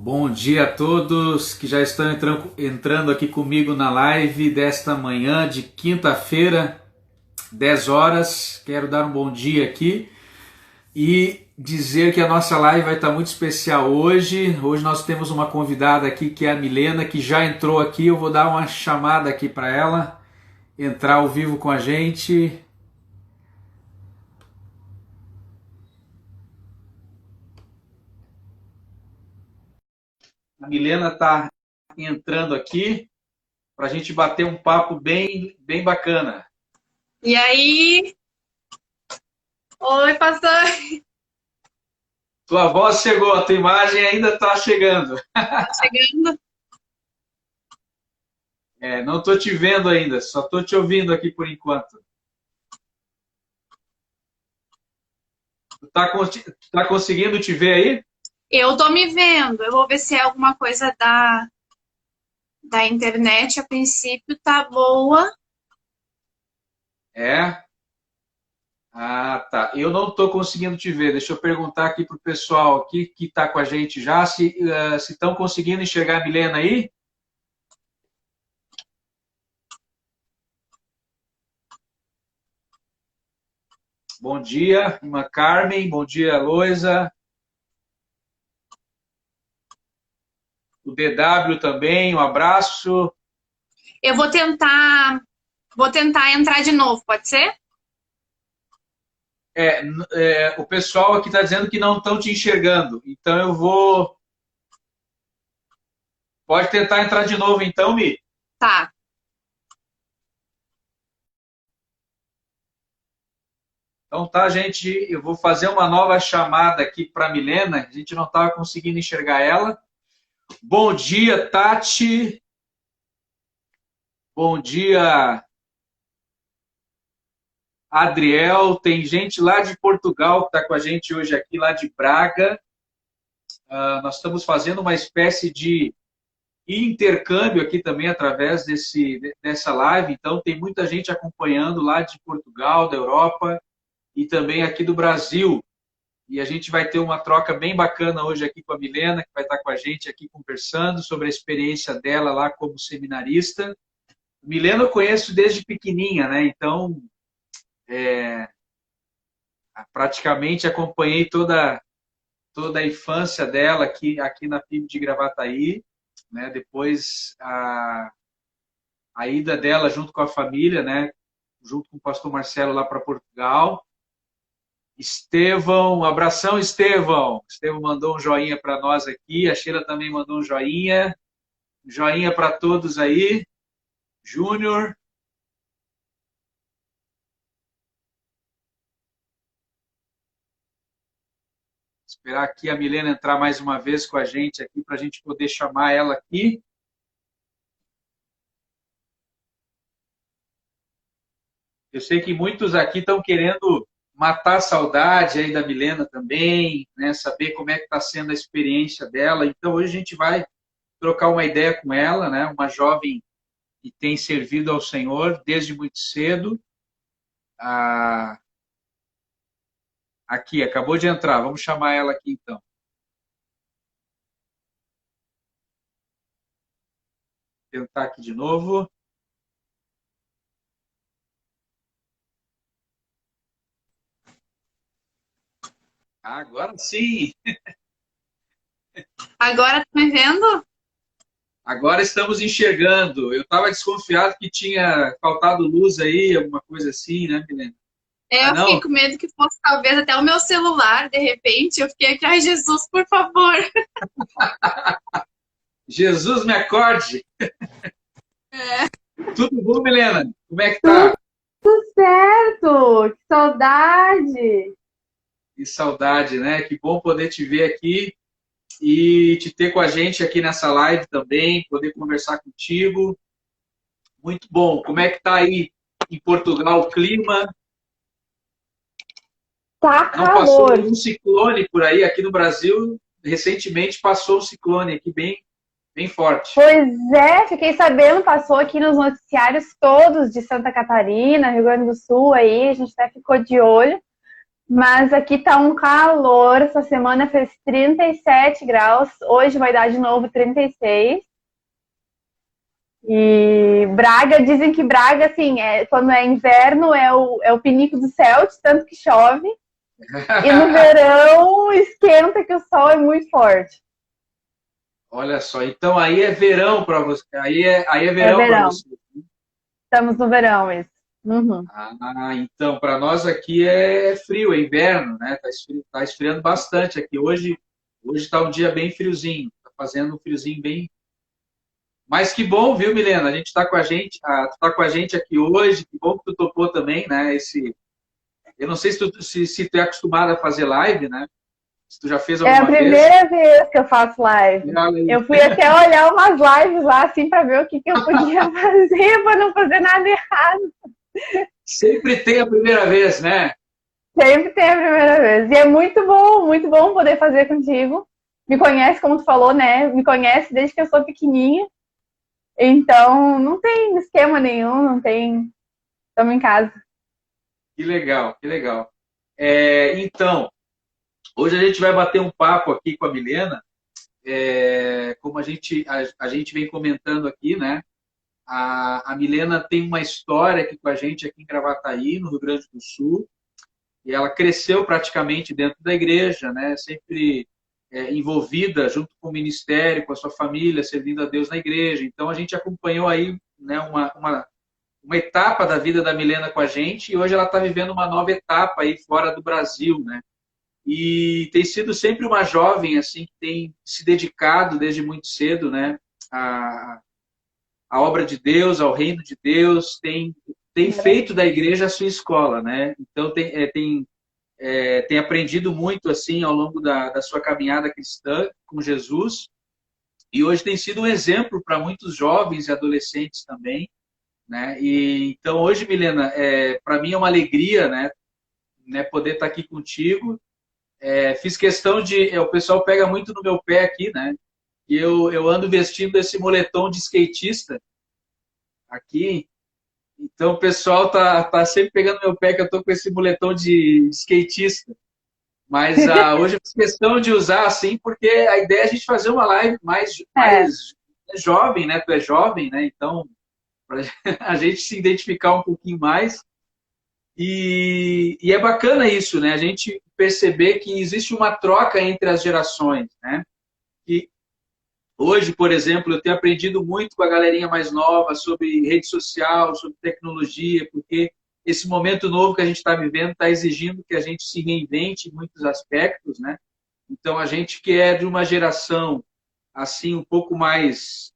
Bom dia a todos que já estão entrando aqui comigo na live desta manhã de quinta-feira, 10 horas. Quero dar um bom dia aqui e dizer que a nossa live vai estar muito especial hoje. Hoje nós temos uma convidada aqui que é a Milena, que já entrou aqui. Eu vou dar uma chamada aqui para ela entrar ao vivo com a gente. A Milena está entrando aqui para a gente bater um papo bem bacana. E aí? Oi, pastor. Tua voz chegou, a tua imagem ainda está chegando. Tá chegando? Não estou te vendo ainda, só estou te ouvindo aqui por enquanto. Tu tá conseguindo te ver aí? Eu tô me vendo. Eu vou ver se é alguma coisa da internet. A princípio tá boa. É? Ah, tá. Eu não estou conseguindo te ver. Deixa eu perguntar aqui pro pessoal aqui que está com a gente já se estão conseguindo enxergar a Milena aí. Bom dia, irmã Carmen. Bom dia, Loisa. O DW também, um abraço. Eu vou tentar entrar de novo, pode ser? O pessoal aqui está dizendo que não estão te enxergando. Então eu vou. Pode tentar entrar de novo, então, Mi. Tá. Então tá, gente, eu vou fazer uma nova chamada aqui para a Milena, a gente não estava conseguindo enxergar ela. Bom dia, Tati. Bom dia, Adriel. Tem gente lá de Portugal que está com a gente hoje aqui, lá de Braga. Nós estamos fazendo uma espécie de intercâmbio aqui também através dessa live, então tem muita gente acompanhando lá de Portugal, da Europa e também aqui do Brasil. E a gente vai ter uma troca bem bacana hoje aqui com a Milena, que vai estar com a gente aqui conversando sobre a experiência dela lá como seminarista. Milena eu conheço desde pequenininha, né? Então, praticamente acompanhei toda a infância dela aqui na PIB de Gravataí, né? Depois a ida dela junto com a família, né? Junto com o pastor Marcelo lá para Portugal. Estevão, um abração, Estevão. Estevão mandou um joinha para nós aqui. A Sheila também mandou um joinha. Joinha para todos aí. Júnior. Esperar aqui a Milena entrar mais uma vez com a gente aqui para a gente poder chamar ela aqui. Eu sei que muitos aqui estão querendo matar a saudade aí da Milena também, né? Saber como é que está sendo a experiência dela. Então hoje a gente vai trocar uma ideia com ela, né? Uma jovem que tem servido ao Senhor desde muito cedo. Aqui, acabou de entrar. Vamos chamar ela aqui então. Vou tentar aqui de novo. Agora sim! Agora tá me vendo? Agora estamos enxergando. Eu estava desconfiado que tinha faltado luz aí, alguma coisa assim, né, Milena? Ah, Eu fiquei não? com medo que fosse talvez até o meu celular, de repente. Eu fiquei aqui, ai, Jesus, por favor. Jesus me acorde! É. Tudo bom, Milena? Como é que Tudo tá? certo! Que saudade! Que saudade, né? Que bom poder te ver aqui e te ter com a gente aqui nessa live também, poder conversar contigo. Muito bom. Como é que tá aí em Portugal o clima? Tá Não passou calor. nenhum ciclone por aí? Aqui no Brasil, recentemente passou um ciclone aqui bem forte. Pois é, fiquei sabendo, passou aqui nos noticiários todos de Santa Catarina, Rio Grande do Sul aí, a gente até ficou de olho. Mas aqui tá um calor. Essa semana fez 37 graus. Hoje vai dar de novo 36. E Braga, dizem que Braga, assim, quando é inverno, é o pinico do céu, de tanto que chove. E no verão, esquenta que o sol é muito forte. Olha só, então aí é verão para você. Aí é É verão para verão. você. Estamos no verão, isso. Uhum. Então, para nós aqui é frio, é inverno, né? Tá esfriando bastante aqui. Hoje está um dia bem friozinho. Tá fazendo um friozinho bem. Mas que bom, viu, Milena? A gente está com a gente, tu tá com a gente aqui hoje. Que bom que tu topou também, né? Eu não sei se tu é acostumada a fazer live, né? Se tu já fez É a alguma vez. primeira vez que eu faço live. Eu fui até olhar umas lives lá, assim, para ver o que eu podia fazer para não fazer nada errado. Sempre tem a primeira vez, né? Sempre tem a primeira vez. E é muito bom poder fazer contigo. Me conhece, como tu falou, né? Me conhece desde que eu sou pequenininha. Então, não tem esquema nenhum, não tem. Estamos em casa. Que legal, que legal. Então, hoje a gente vai bater um papo aqui com a Milena. Como a gente vem comentando aqui, né? A Milena tem uma história aqui com a gente aqui em Gravataí, no Rio Grande do Sul. E ela cresceu praticamente dentro da igreja, né? Sempre envolvida junto com o ministério, com a sua família, servindo a Deus na igreja. Então a gente acompanhou aí, né, uma etapa da vida da Milena com a gente e hoje ela está vivendo uma nova etapa aí fora do Brasil, né? E tem sido sempre uma jovem assim que tem se dedicado desde muito cedo, né, a obra de Deus, ao reino de Deus, tem feito da igreja a sua escola, né? Então tem aprendido muito assim ao longo da sua caminhada cristã com Jesus e hoje tem sido um exemplo para muitos jovens e adolescentes também, né? E então hoje, Milena, para mim é uma alegria, né, poder estar aqui contigo. Fiz questão o pessoal pega muito no meu pé aqui, né? E eu ando vestindo esse moletom de skatista aqui. Então o pessoal tá sempre pegando meu pé que eu tô com esse moletom de skatista. Mas hoje eu fiz questão de usar assim, porque a ideia é a gente fazer uma live mais jovem, né? Tu é jovem, né? Então, para a gente se identificar um pouquinho mais. E é bacana isso, né? A gente perceber que existe uma troca entre as gerações, né? E hoje, por exemplo, eu tenho aprendido muito com a galerinha mais nova sobre rede social, sobre tecnologia, porque esse momento novo que a gente está vivendo está exigindo que a gente se reinvente em muitos aspectos, né? Então, a gente que é de uma geração assim um pouco mais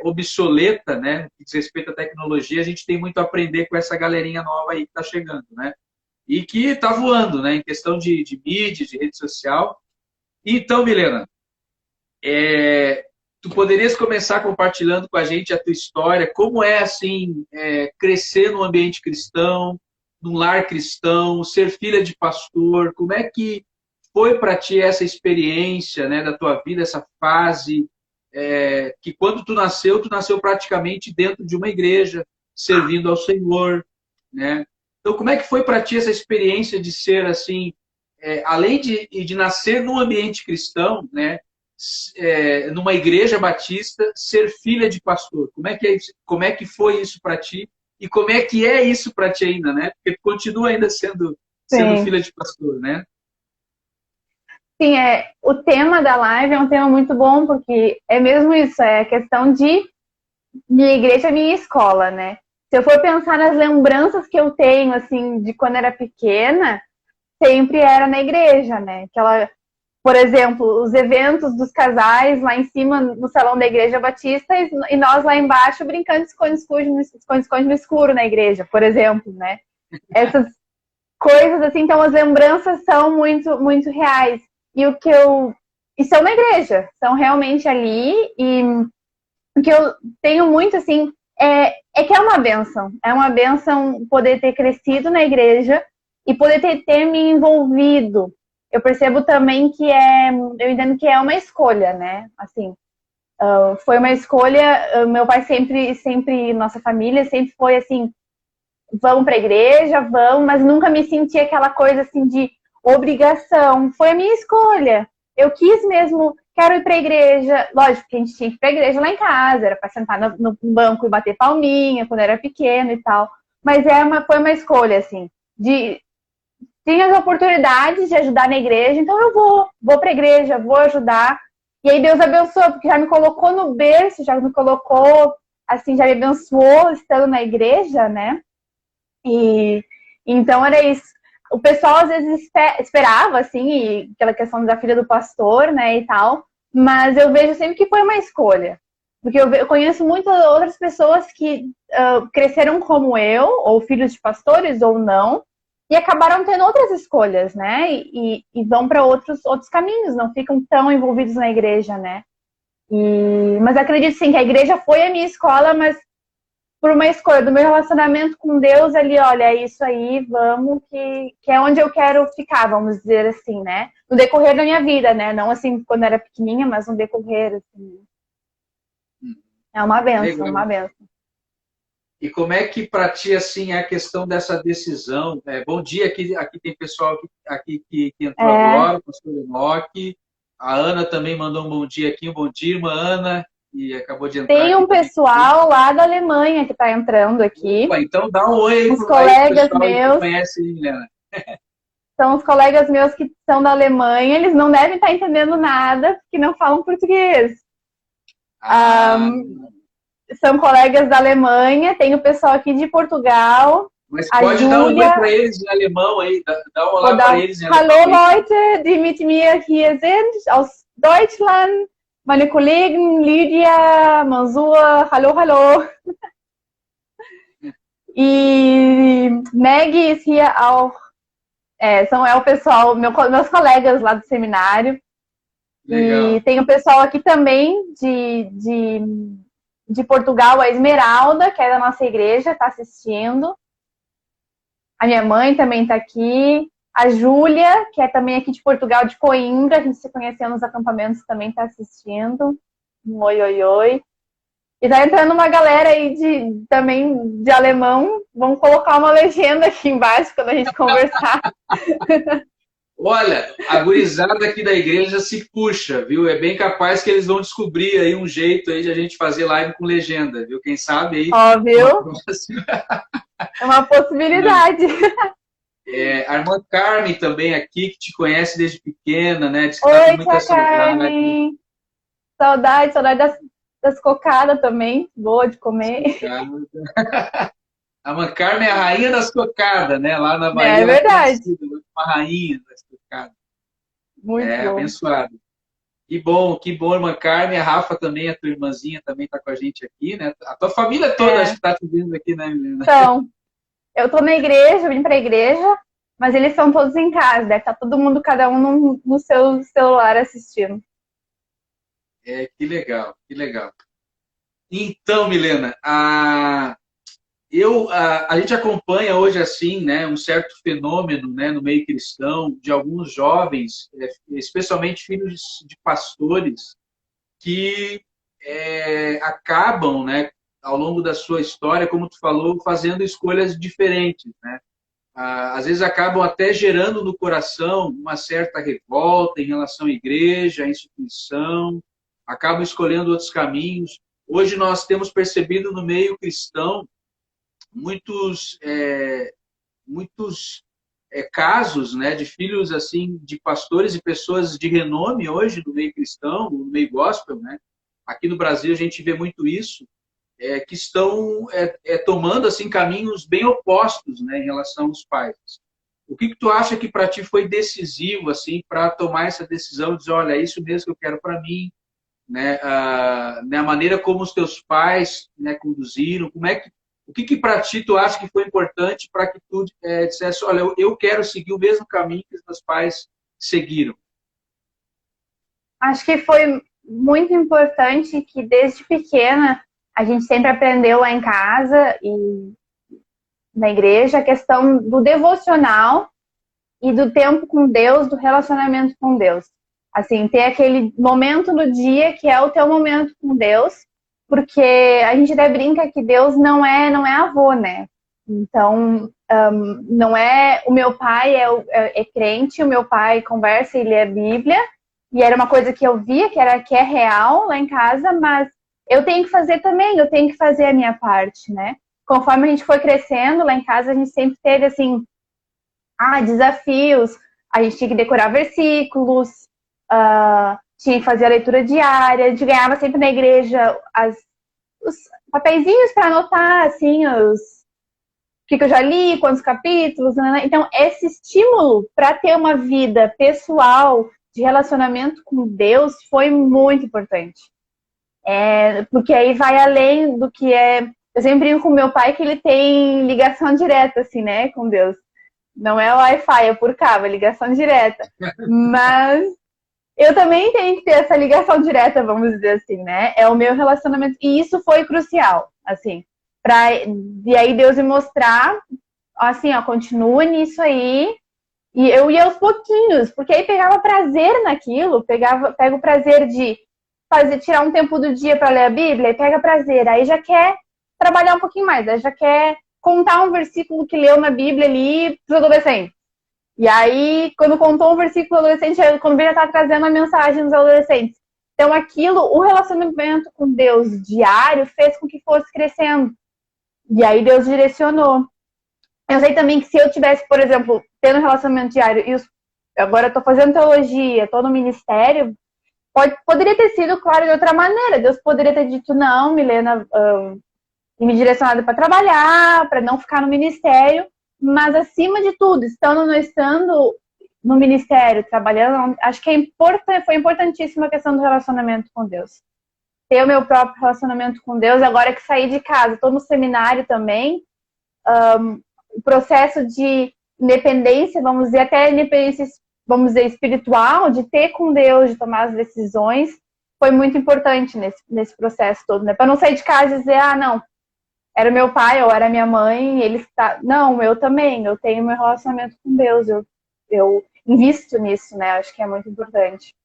obsoleta, né, no que diz respeito à tecnologia, a gente tem muito a aprender com essa galerinha nova aí que está chegando, né? E que está voando, né, em questão de mídia, de rede social. Então, Milena, tu poderias começar compartilhando com a gente a tua história, como é assim crescer num ambiente cristão, num lar cristão, ser filha de pastor, como é que foi para ti essa experiência, né, da tua vida, essa fase, que quando tu nasceu praticamente dentro de uma igreja, servindo ao Senhor, né? Então, como é que foi para ti essa experiência de ser assim, além de nascer num ambiente cristão, né, numa igreja batista, ser filha de pastor? Como é que foi isso para ti? E como é que é isso para ti ainda, né? Porque tu continua ainda sendo filha de pastor, né? Sim, o tema da live é um tema muito bom, porque é mesmo isso, é a questão de minha igreja, minha escola, né? Se eu for pensar nas lembranças que eu tenho, assim, de quando era pequena, sempre era na igreja, né? Por exemplo, os eventos dos casais lá em cima, no salão da igreja batista, e nós lá embaixo brincando de esconde-esconde no escuro na igreja, por exemplo, né? Essas coisas, assim, então as lembranças são muito, muito reais. E são na igreja, são realmente ali, e o que eu tenho muito, assim, é que é uma bênção poder ter crescido na igreja e poder ter me envolvido. Eu percebo também que eu entendo que é uma escolha, né, assim, foi uma escolha, meu pai sempre, nossa família sempre foi assim, vamos pra igreja, vamos, mas nunca me senti aquela coisa assim de obrigação. Foi a minha escolha. Eu quis mesmo, quero ir para a igreja. Lógico que a gente tinha que ir para a igreja lá em casa, era para sentar no banco e bater palminha quando era pequeno e tal. Mas foi uma escolha, assim, tinha as oportunidades de ajudar na igreja, então eu vou para a igreja, vou ajudar. E aí Deus abençoou, porque já me colocou no berço, já me colocou, assim, já me abençoou estando na igreja, né? E então era isso. O pessoal às vezes esperava, assim, aquela questão da filha do pastor, né, e tal, mas eu vejo sempre que foi uma escolha. Porque eu conheço muitas outras pessoas que cresceram como eu, ou filhos de pastores, ou não, e acabaram tendo outras escolhas, né? E vão para outros caminhos, não ficam tão envolvidos na igreja, né? Mas acredito sim que a igreja foi a minha escola, mas por uma escolha do meu relacionamento com Deus ali, olha, é isso aí, vamos, que é onde eu quero ficar, vamos dizer assim, né? No decorrer da minha vida, né? Não assim quando era pequenininha, mas no decorrer, assim. É uma benção, uma benção. E como é que para ti, assim, é a questão dessa decisão? Bom dia, aqui tem pessoal aqui que entrou agora, o pastor Enoque. A Ana também mandou um bom dia aqui, um bom dia, irmã Ana, e acabou de entrar. Tem um pessoal lá da Alemanha que está entrando aqui. Opa, então dá um oi os colegas meus que conhece, Helena. São os colegas meus que são da Alemanha, eles não devem estar entendendo nada, porque não falam português. São colegas da Alemanha, tem o pessoal aqui de Portugal. Mas pode dar um oi para eles em alemão aí, dá um olá para eles em alemão. Hallo Leute, die mit mir hier sind, aus Deutschland, meine Kollegen Lydia, Mansur, hallo. E Maggie ist hier auch. É o pessoal, meus colegas lá do seminário. Legal. E tem o pessoal aqui também de Portugal, a Esmeralda, que é da nossa igreja, está assistindo. A minha mãe também está aqui. A Júlia, que é também aqui de Portugal, de Coimbra, a gente se conheceu nos acampamentos, também está assistindo. Oi. E tá entrando uma galera aí também de alemão. Vamos colocar uma legenda aqui embaixo quando a gente conversar. Olha, a gurizada aqui da igreja se puxa, viu? É bem capaz que eles vão descobrir aí um jeito aí de a gente fazer live com legenda, viu? Quem sabe aí... Ó, viu? É uma possibilidade. A irmã Carmen também aqui, que te conhece desde pequena, né? Diz que oi, tia Carmen. Saudade das cocadas também, boa de comer. A irmã Carmen é a rainha das cocadas, né? Lá na Bahia. É verdade. Uma rainha das cocadas. Muito bom. Abençoado. Que bom, irmã Carmen. A Rafa também, a tua irmãzinha, também está com a gente aqui, né? A tua família toda acho que está te vendo aqui, né, Helena? Então, eu tô na igreja, eu vim para a igreja, mas eles são todos em casa. Deve estar todo mundo, cada um no seu celular assistindo. Que legal, que legal. Então, Milena, a gente acompanha hoje, assim, né, um certo fenômeno, né, no meio cristão de alguns jovens, especialmente filhos de pastores, que acabam, né, ao longo da sua história, como tu falou, fazendo escolhas diferentes, né? Às vezes acabam até gerando no coração uma certa revolta em relação à igreja, à instituição, acabam escolhendo outros caminhos. Hoje nós temos percebido no meio cristão muitos casos, né, de filhos assim de pastores e pessoas de renome hoje no meio cristão, no meio gospel, né? Aqui no Brasil a gente vê muito isso, que estão tomando assim caminhos bem opostos, né, em relação aos pais. O que tu acha que para ti foi decisivo assim para tomar essa decisão de dizer, olha, é isso mesmo que eu quero para mim? Né, a maneira como os teus pais, né, conduziram, o que para ti tu acha que foi importante para que tu dissesse, olha, eu quero seguir o mesmo caminho que os meus pais seguiram? Acho que foi muito importante que desde pequena a gente sempre aprendeu lá em casa e na igreja a questão do devocional e do tempo com Deus, do relacionamento com Deus. Assim, ter aquele momento no dia que é o teu momento com Deus, porque a gente até brinca que Deus não é avô, né? Então, Não é... O meu pai é crente, o meu pai conversa e lê a Bíblia, e era uma coisa que eu via, que é real lá em casa, mas eu tenho que fazer também, eu tenho que fazer a minha parte, né? Conforme a gente foi crescendo, lá em casa a gente sempre teve, assim, desafios, a gente tinha que decorar versículos, tinha que fazer a leitura diária, a gente ganhava sempre na igreja os papeizinhos para anotar, assim, o que eu já li, quantos capítulos, né? Então, esse estímulo para ter uma vida pessoal, de relacionamento com Deus, foi muito importante. Porque aí vai além do que é... Eu sempre brinco com meu pai que ele tem ligação direta, assim, né, com Deus. Não é Wi-Fi, é por cabo, é ligação direta. Mas eu também tenho que ter essa ligação direta, vamos dizer assim, né? É o meu relacionamento. E isso foi crucial, assim. E aí Deus me mostrar, assim, continua nisso aí. E eu ia aos pouquinhos, porque aí pegava prazer naquilo, pega o prazer de tirar um tempo do dia para ler a Bíblia, e pega prazer. Aí já quer trabalhar um pouquinho mais, aí já quer contar um versículo que leu na Bíblia ali para os adolescentes. E aí, quando contou um versículo adolescente, quando já está trazendo a mensagem dos adolescentes. Então, o relacionamento com Deus diário fez com que fosse crescendo. E aí Deus direcionou. Eu sei também que se eu tivesse, por exemplo, tendo um relacionamento diário agora eu estou fazendo teologia, estou no ministério, poderia ter sido, claro, de outra maneira. Deus poderia ter dito, não, Milena, me direcionado para trabalhar, para não ficar no ministério, mas acima de tudo, estando ou não estando no ministério, trabalhando, acho que foi importantíssima a questão do relacionamento com Deus. Ter o meu próprio relacionamento com Deus, agora que saí de casa, estou no seminário também, o processo de independência, vamos dizer, até independência, vamos dizer, espiritual, de ter com Deus, de tomar as decisões, foi muito importante nesse processo todo, né? Para não sair de casa e dizer, não, era meu pai ou era minha mãe, não, eu também, eu tenho meu relacionamento com Deus, eu invisto nisso, né? Acho que é muito importante.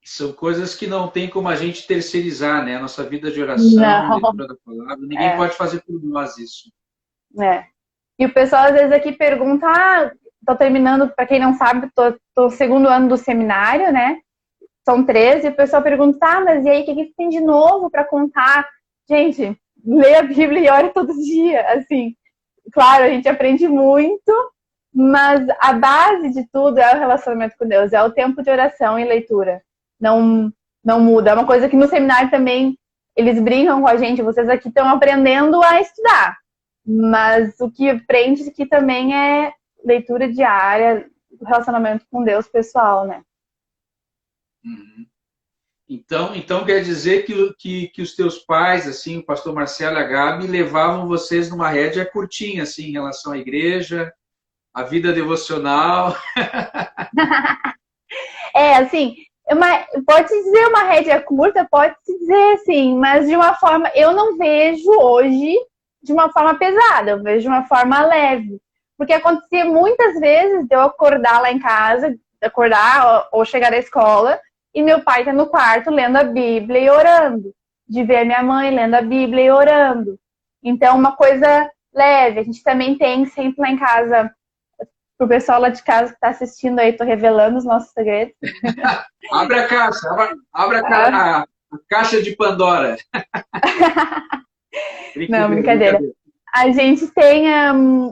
São coisas que não tem como a gente terceirizar, né? A nossa vida de oração, leitura da palavra, ninguém pode fazer por nós isso. E o pessoal às vezes aqui pergunta, tô terminando, para quem não sabe, tô no segundo ano do seminário, né? São 13, e o pessoal pergunta, mas e aí, o que tem de novo para contar? Gente, lê a Bíblia e ore todo dia, assim. Claro, a gente aprende muito, mas a base de tudo é o relacionamento com Deus, é o tempo de oração e leitura. Não muda. É uma coisa que no seminário também eles brincam com a gente, vocês aqui estão aprendendo a estudar, mas o que aprende aqui também é leitura diária, relacionamento com Deus pessoal, né? Uhum. Então quer dizer que os teus pais, assim, o pastor Marcelo e a Gabi, levavam vocês numa rédea curtinha, assim, em relação à igreja, à vida devocional. Assim, pode-se dizer uma rédea curta, pode-se dizer assim, mas de uma forma, eu não vejo hoje de uma forma pesada, eu vejo de uma forma leve. Porque acontecia muitas vezes de eu acordar lá em casa, ou chegar da escola, e meu pai tá no quarto lendo a Bíblia e orando. De ver minha mãe lendo a Bíblia e orando. Então, uma coisa leve. A gente também tem sempre lá em casa, pro pessoal lá de casa que está assistindo aí, tô revelando os nossos segredos. Abre a caixa, a caixa de Pandora. Não, brincadeira. A gente tem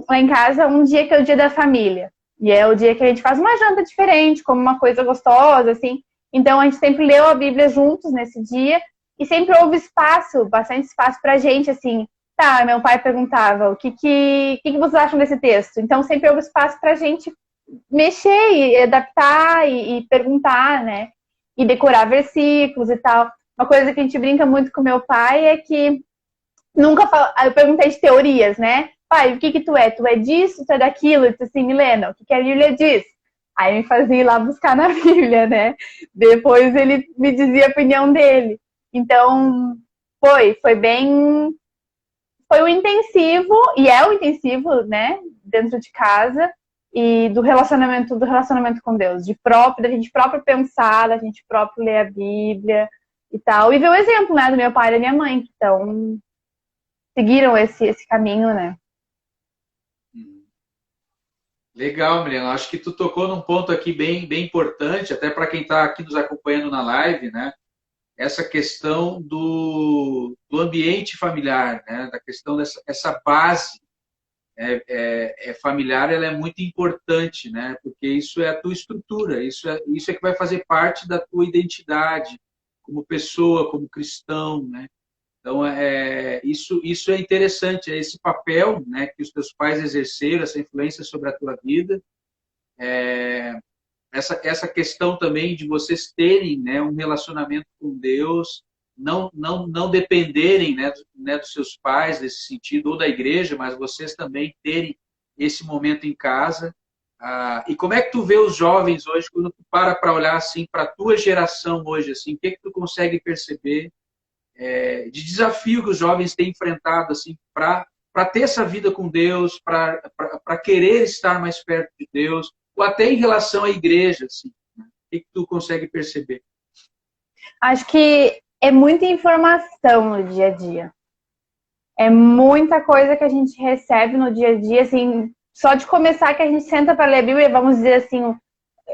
lá em casa um dia que é o dia da família. E é o dia que a gente faz uma janta diferente, como uma coisa gostosa, assim. Então a gente sempre leu a Bíblia juntos nesse dia e sempre houve bastante espaço pra gente, assim. Tá, meu pai perguntava, o que vocês acham desse texto? Então sempre houve espaço pra gente mexer e adaptar e perguntar, né? E decorar versículos e tal. Uma coisa que a gente brinca muito com meu pai é que nunca fala... Eu perguntei de teorias, né? Pai, o que tu é? Tu é disso? Tu é daquilo? Eu disse assim, Milena, o que a Bíblia diz? Aí me fazia ir lá buscar na Bíblia, né? Depois ele me dizia a opinião dele. Então, foi bem... Foi um intensivo, e é um intensivo, né? Dentro de casa, e do relacionamento com Deus. Da gente próprio pensar, da gente próprio ler a Bíblia e tal. E ver o exemplo, né? Do meu pai e da minha mãe, que seguiram esse caminho, né? Legal, Milena. Acho que tu tocou num ponto aqui bem importante, até para quem está aqui nos acompanhando na live, né? Essa questão do ambiente familiar, né? Da questão dessa essa base familiar, ela é muito importante, né? Porque isso é a tua estrutura, isso é que vai fazer parte da tua identidade como pessoa, como cristão, né? Então, isso é interessante, é esse papel, né, que os teus pais exerceram, essa influência sobre a tua vida, essa questão também de vocês terem, né, um relacionamento com Deus, não dependerem, né, dos seus pais nesse sentido, ou da igreja, mas vocês também terem esse momento em casa. E como é que tu vê os jovens hoje, quando tu para olhar assim para a tua geração hoje, assim, o que que tu consegue perceber de desafio que os jovens têm enfrentado assim para ter essa vida com Deus, para querer estar mais perto de Deus, ou até em relação à igreja, assim, né? O que tu consegue perceber? Acho que é muita informação no dia a dia. É muita coisa que a gente recebe no dia a dia, assim, só de começar que a gente senta para ler a Bíblia, vamos dizer assim,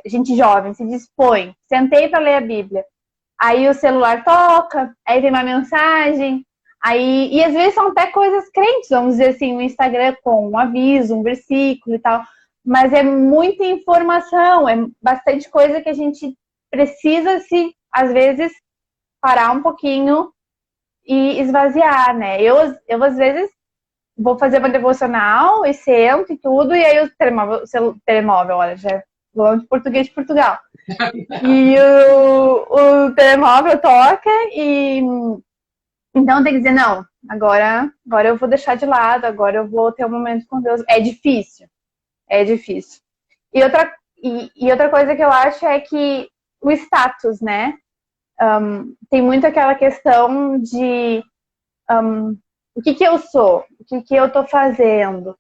gente jovem, se dispõe, sentei para ler a Bíblia. Aí o celular toca, aí vem uma mensagem, e às vezes são até coisas crentes, vamos dizer assim, o Instagram com um aviso, um versículo e tal, mas é muita informação, é bastante coisa que a gente precisa às vezes, parar um pouquinho e esvaziar, né? Eu às vezes, vou fazer uma devocional e sento e tudo, e aí o telemóvel, olha, já falando de português de Portugal. E o telemóvel toca e então tem que dizer, não, agora eu vou deixar de lado, agora eu vou ter um momento com Deus. É difícil. E outra coisa que eu acho é que o status, né? Tem muito aquela questão de o que eu sou, o que eu tô fazendo,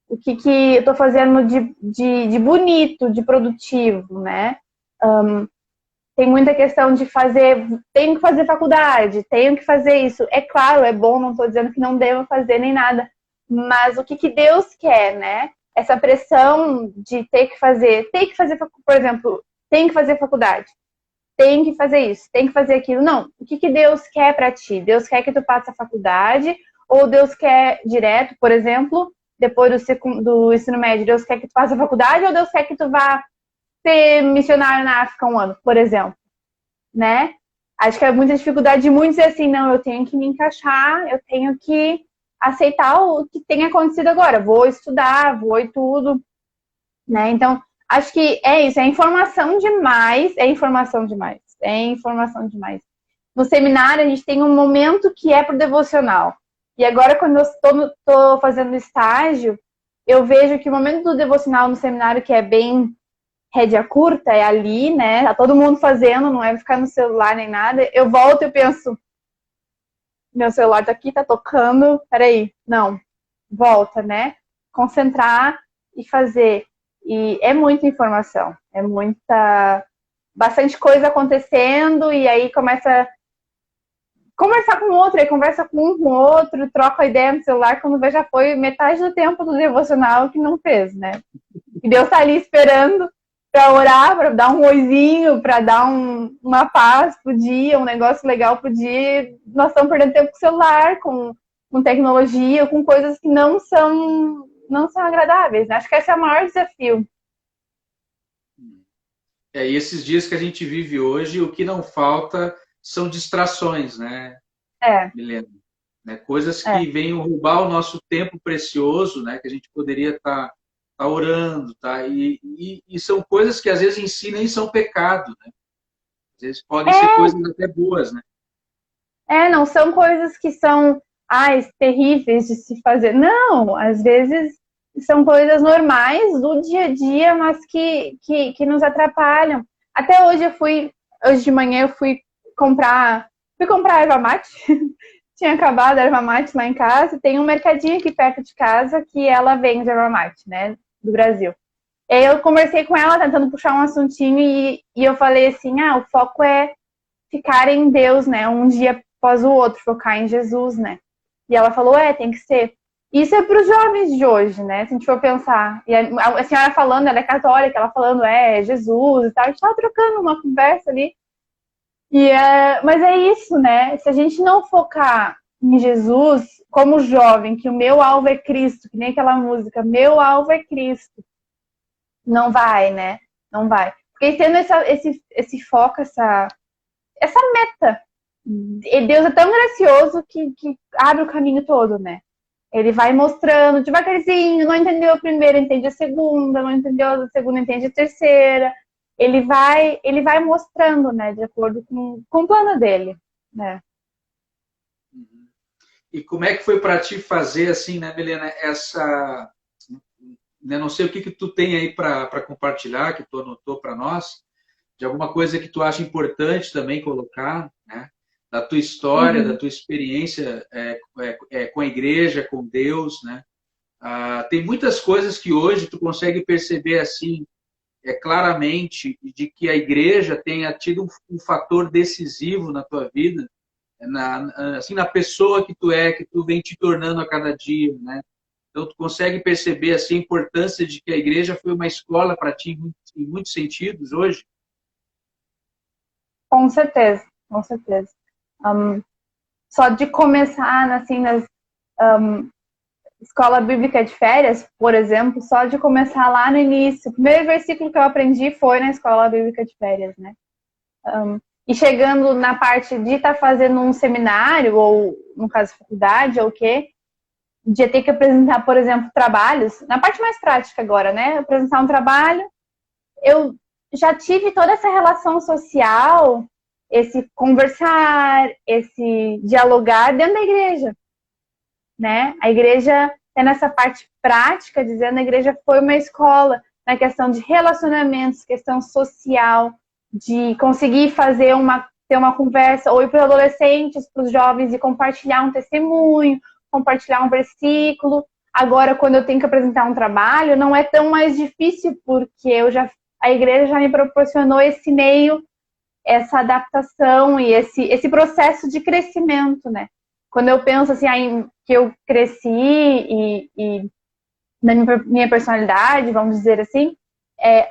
o que eu tô fazendo de bonito, de produtivo, né? Tem muita questão de tenho que fazer faculdade, tenho que fazer isso. É claro, é bom, não estou dizendo que não devo fazer nem nada, mas o que Deus quer, né? Essa pressão de ter que fazer, por exemplo, tem que fazer faculdade, tem que fazer isso, tem que fazer aquilo. Não, o que Deus quer para ti? Deus quer que tu passe a faculdade, ou Deus quer direto, por exemplo, depois do ensino médio, Deus quer que tu passe a faculdade, ou Deus quer que tu vá ser missionário na África um ano, por exemplo, né? Acho que é muita dificuldade de muitos dizer assim, não, eu tenho que me encaixar, eu tenho que aceitar o que tem acontecido agora, vou estudar, vou e tudo, né? Então, acho que é isso, é informação demais. No seminário, a gente tem um momento que é pro devocional. E agora, quando eu estou fazendo estágio, eu vejo que o momento do devocional no seminário, que é bem rédea curta, é ali, né? Tá todo mundo fazendo, não é ficar no celular nem nada. Eu volto e penso, meu celular tá aqui, tá tocando, peraí, não, volta, né? Concentrar e fazer. E é muita informação, bastante coisa acontecendo, e aí começa a conversar com o outro, aí conversa com um com o outro, troca a ideia no celular, quando vê já foi metade do tempo do devocional que não fez, né? E Deus tá ali esperando para orar, para dar um oizinho, para dar uma paz pro dia, um negócio legal pro dia. Nós estamos perdendo tempo com o celular, com tecnologia, com coisas que não são agradáveis. Acho que esse é o maior desafio. E esses dias que a gente vive hoje, o que não falta são distrações, né, Milena? Né? Coisas que venham roubar o nosso tempo precioso, né, que a gente poderia estar orando, tá? E são coisas que às vezes em si nem são pecado, né? Às vezes podem ser coisas até boas, né? Não são coisas que são terríveis de se fazer. Não, às vezes são coisas normais do dia a dia, mas que nos atrapalham. Até hoje hoje de manhã eu fui comprar erva mate. Tinha acabado a erva mate lá em casa. Tem um mercadinho aqui perto de casa que ela vende erva mate, né, do Brasil. E aí eu conversei com ela, tentando puxar um assuntinho, e eu falei assim, o foco é ficar em Deus, né, um dia após o outro, focar em Jesus, né. E ela falou, tem que ser. Isso é para os jovens de hoje, né? Se a gente for pensar. E a senhora falando, ela é católica, ela falando, Jesus e tal. A gente estava trocando uma conversa ali. Mas é isso, né? Se a gente não focar em Jesus, como jovem, que o meu alvo é Cristo, que nem aquela música, meu alvo é Cristo, não vai, né? Não vai. Porque tendo esse foco, essa meta, e Deus é tão gracioso que abre o caminho todo, né? Ele vai mostrando devagarzinho, não entendeu a primeira, entende a segunda, não entendeu a segunda, entende a terceira. Ele vai mostrando, né, de acordo com o plano dele, né? E como é que foi para ti fazer, assim, né, Milena, essa... Eu não sei o que tu tem aí para compartilhar, que tu anotou para nós, de alguma coisa que tu acha importante também colocar, né? Da tua história, da tua experiência com a igreja, com Deus, né? Tem muitas coisas que hoje tu consegue perceber assim, claramente, de que a igreja tenha tido um fator decisivo na tua vida, assim, na pessoa que tu vem te tornando a cada dia, né? Então tu consegue perceber assim, a importância de que a igreja foi uma escola para ti em muitos sentidos hoje? Com certeza, com certeza. Só de começar, assim, nas escola bíblica de férias, por exemplo, só de começar lá no início. O primeiro versículo que eu aprendi foi na escola bíblica de férias, né? E chegando na parte de estar fazendo um seminário, ou no caso faculdade, ou o quê, de ter que apresentar, por exemplo, trabalhos, na parte mais prática agora, né? Apresentar um trabalho, eu já tive toda essa relação social, esse conversar, esse dialogar dentro da igreja, né? A igreja é nessa parte prática, dizendo, a igreja foi uma escola na questão de relacionamentos, questão social, de conseguir ter uma conversa, ou ir para os adolescentes, para os jovens e compartilhar um testemunho, compartilhar um versículo. Agora, quando eu tenho que apresentar um trabalho, não é tão mais difícil, porque a igreja já me proporcionou esse meio, essa adaptação e esse processo de crescimento, né? Quando eu penso assim, que eu cresci e na minha personalidade, vamos dizer assim,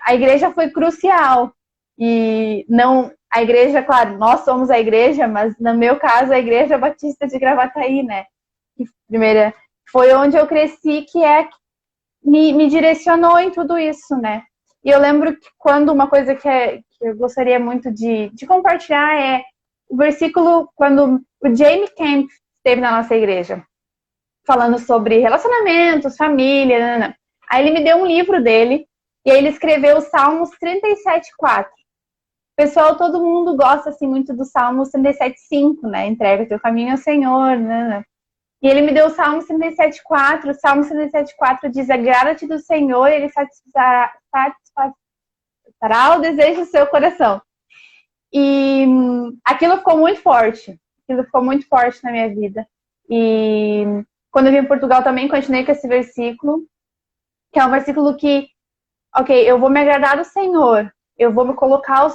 a igreja foi crucial. E não a igreja, claro, nós somos a igreja, mas no meu caso a Igreja Batista de Gravataí, né? Que primeira foi onde eu cresci, que me direcionou em tudo isso, né? E eu lembro que quando uma coisa que eu gostaria muito de compartilhar é o versículo quando o Jamie Camp esteve na nossa igreja, falando sobre relacionamentos, família, nanana. Aí ele me deu um livro dele, e aí ele escreveu os Salmos 37:4. Pessoal, todo mundo gosta assim muito do Salmos 37:5, né? Entrega teu caminho ao Senhor, né? E ele me deu o Salmos 37:4. O Salmos 37:4 diz: agrada-te do Senhor, ele satisfará o desejo do seu coração. E aquilo ficou muito forte. Aquilo ficou muito forte na minha vida. E quando eu vim em Portugal também continuei com esse versículo, que é um versículo que, ok, eu vou me agradar do Senhor, eu vou me colocar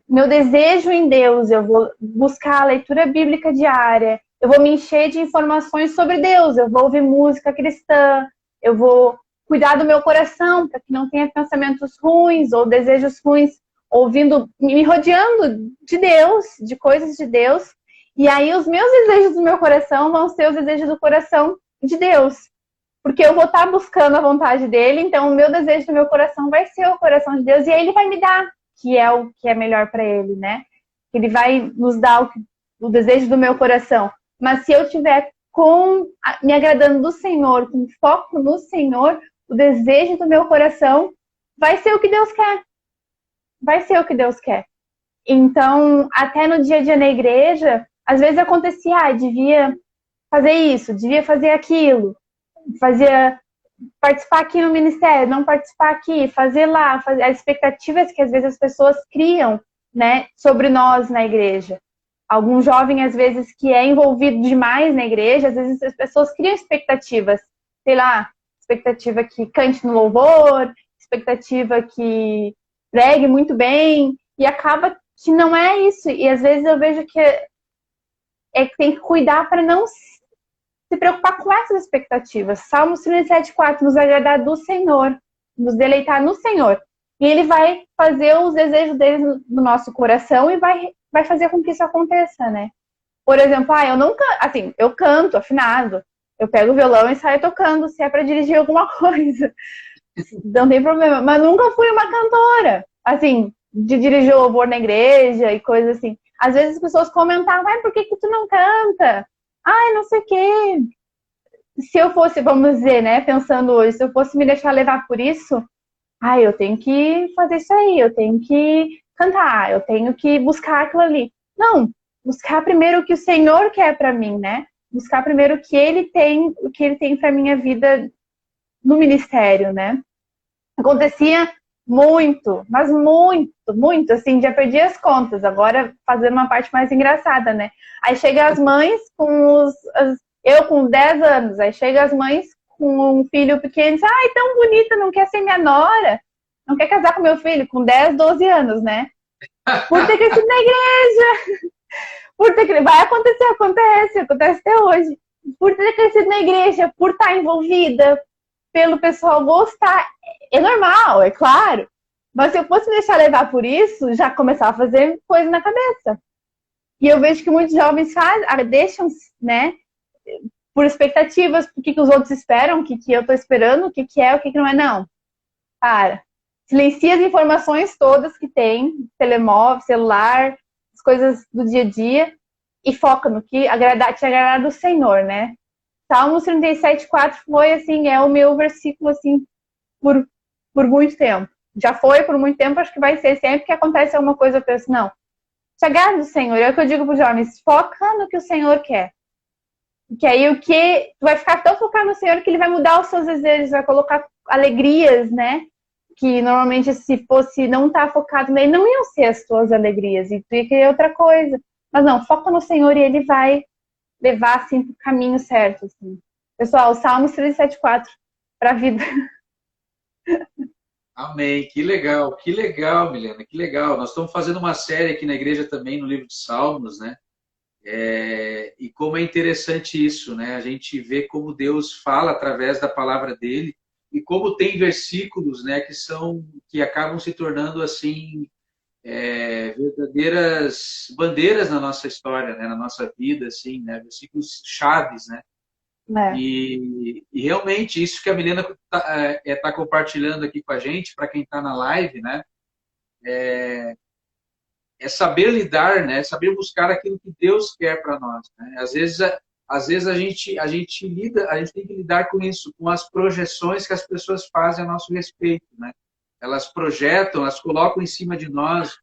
meu desejo em Deus, eu vou buscar a leitura bíblica diária, eu vou me encher de informações sobre Deus, eu vou ouvir música cristã, eu vou cuidar do meu coração para que não tenha pensamentos ruins ou desejos ruins, me rodeando de Deus, de coisas de Deus. E aí os meus desejos do meu coração vão ser os desejos do coração de Deus. Porque eu vou estar buscando a vontade dele, então o meu desejo do meu coração vai ser o coração de Deus, e aí ele vai me dar, que é o que é melhor para ele, né? Ele vai nos dar o desejo do meu coração. Mas se eu estiver me agradando do Senhor, com foco no Senhor, o desejo do meu coração vai ser o que Deus quer. Vai ser o que Deus quer. Então, até no dia a dia na igreja, às vezes acontecia, devia fazer isso, devia fazer aquilo, participar aqui no ministério, não participar aqui, fazer lá, as expectativas que às vezes as pessoas criam, né, sobre nós na igreja. Algum jovem, às vezes, que é envolvido demais na igreja, às vezes as pessoas criam expectativas, sei lá, expectativa que cante no louvor, expectativa que pregue muito bem, e acaba que não é isso. E às vezes eu vejo que tem que cuidar para não se preocupar com essas expectativas. Salmos 37:4, nos agradar do Senhor, nos deleitar no Senhor. E Ele vai fazer os desejos dele no nosso coração e vai fazer com que isso aconteça, né? Por exemplo, eu nunca, assim, eu canto afinado, eu pego o violão e saio tocando, se é para dirigir alguma coisa. Não tem problema. Mas nunca fui uma cantora, assim, de dirigir louvor na igreja e coisas assim. Às vezes as pessoas comentavam, por que tu não canta? Não sei o quê. Se eu fosse, vamos dizer, né, pensando hoje, se eu fosse me deixar levar por isso, eu tenho que fazer isso aí, eu tenho que cantar, eu tenho que buscar aquilo ali. Não, buscar primeiro o que o Senhor quer para mim, né? Buscar primeiro o que Ele tem para minha vida no ministério, né? Acontecia muito, mas muito, muito, assim, já perdi as contas, agora fazendo uma parte mais engraçada, né? Aí chega as mães eu com 10 anos, aí chega as mães com um filho pequeno e diz, tão bonita, não quer ser minha nora, não quer casar com meu filho, com 10, 12 anos, né? Por ter crescido na igreja, vai acontecer, acontece até hoje, por ter crescido na igreja, por estar envolvida, pelo pessoal gostar, é normal, é claro, mas se eu fosse me deixar levar por isso, já começava a fazer coisa na cabeça. E eu vejo que muitos jovens deixam, né, por expectativas, o que os outros esperam, o que eu tô esperando, o que é, o que não é, não. Para. Silencia as informações todas que tem, telemóvel, celular, as coisas do dia a dia, e foca no que te agradar do Senhor, né? Salmos 37:4 foi, assim, é o meu versículo, assim, por muito tempo. Já foi por muito tempo, acho que vai ser sempre que acontece alguma coisa, eu penso, não. Te agrada do Senhor, é o que eu digo para os jovens, foca no que o Senhor quer. Que aí tu vai ficar tão focado no Senhor que Ele vai mudar os seus desejos, vai colocar alegrias, né? Que normalmente se fosse não estar focado nele, não iam ser as tuas alegrias, e tu ia querer outra coisa. Mas não, foca no Senhor e Ele vai levar, assim, pro caminho certo, assim. Pessoal, Salmos 37:4 para a vida. Amém. Que legal, Milena, que legal. Nós estamos fazendo uma série aqui na igreja também, no livro de Salmos, né? E como é interessante isso, né? A gente vê como Deus fala através da palavra dele e como tem versículos, né, que acabam se tornando assim verdadeiras bandeiras na nossa história, né, na nossa vida, assim, né? Versículos chaves, né? E realmente isso que a Milena tá compartilhando aqui com a gente, para quem está na live, né? É saber lidar, né? Saber buscar aquilo que Deus quer para nós, né? Às vezes a gente tem que lidar com isso, com as projeções que as pessoas fazem a nosso respeito, né? Elas projetam, elas colocam em cima de nós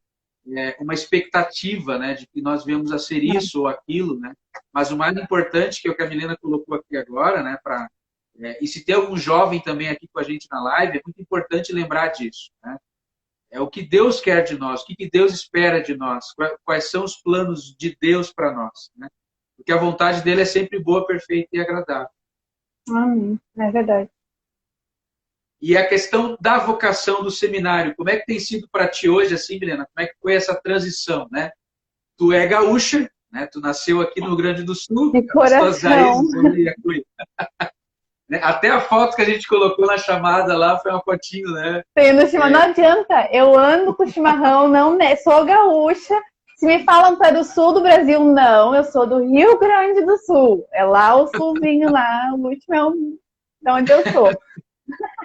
uma expectativa, né, de que nós viemos a ser isso ou aquilo, né? Mas o mais importante, que é o que a Milena colocou aqui agora, né, e se tem algum jovem também aqui com a gente na live, é muito importante lembrar disso, né? É o que Deus quer de nós, o que Deus espera de nós, quais são os planos de Deus para nós, né? Porque a vontade dele é sempre boa, perfeita e agradável. Amém. É verdade. E a questão da vocação do seminário, como é que tem sido para ti hoje, assim, Milena? Como é que foi essa transição, né? Tu é gaúcha, né? Tu nasceu aqui no Rio Grande do Sul. De coração. Até a foto que a gente colocou na chamada lá foi uma fotinho, né? Não adianta. Eu ando com chimarrão, não, né? Sou gaúcha. Se me falam para o sul do Brasil, não. Eu sou do Rio Grande do Sul. É lá o sulzinho, lá. O último é de onde eu sou.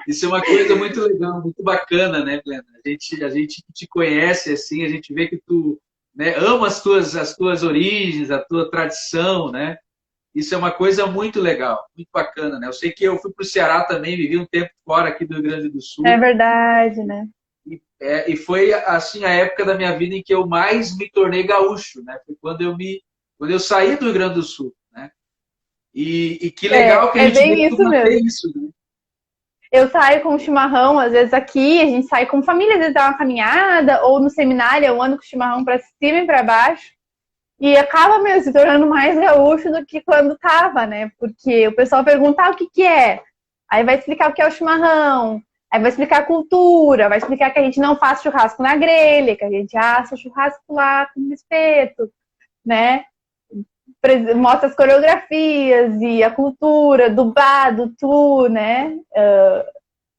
Isso é uma coisa muito legal, muito bacana, né, Glenda? A gente que te conhece, assim, a gente vê que tu, né, ama as tuas origens, a tua tradição, né? Isso é uma coisa muito legal, muito bacana, né? Eu sei que eu fui para o Ceará também, vivi um tempo fora aqui do Rio Grande do Sul. É verdade, né? E foi, assim, a época da minha vida em que eu mais me tornei gaúcho, né? Foi quando eu saí do Rio Grande do Sul, né? E que legal que a gente vê que tu mantém isso, né? Eu saio com chimarrão, às vezes aqui, a gente sai com família, às vezes dá uma caminhada, ou no seminário eu ando com chimarrão para cima e para baixo, e acaba mesmo se tornando mais gaúcho do que quando tava, né? Porque o pessoal pergunta o que é, aí vai explicar o que é o chimarrão, aí vai explicar a cultura, vai explicar que a gente não faz churrasco na grelha, que a gente assa o churrasco lá com espeto, né? mostra as coreografias e a cultura do bar, do tu, né?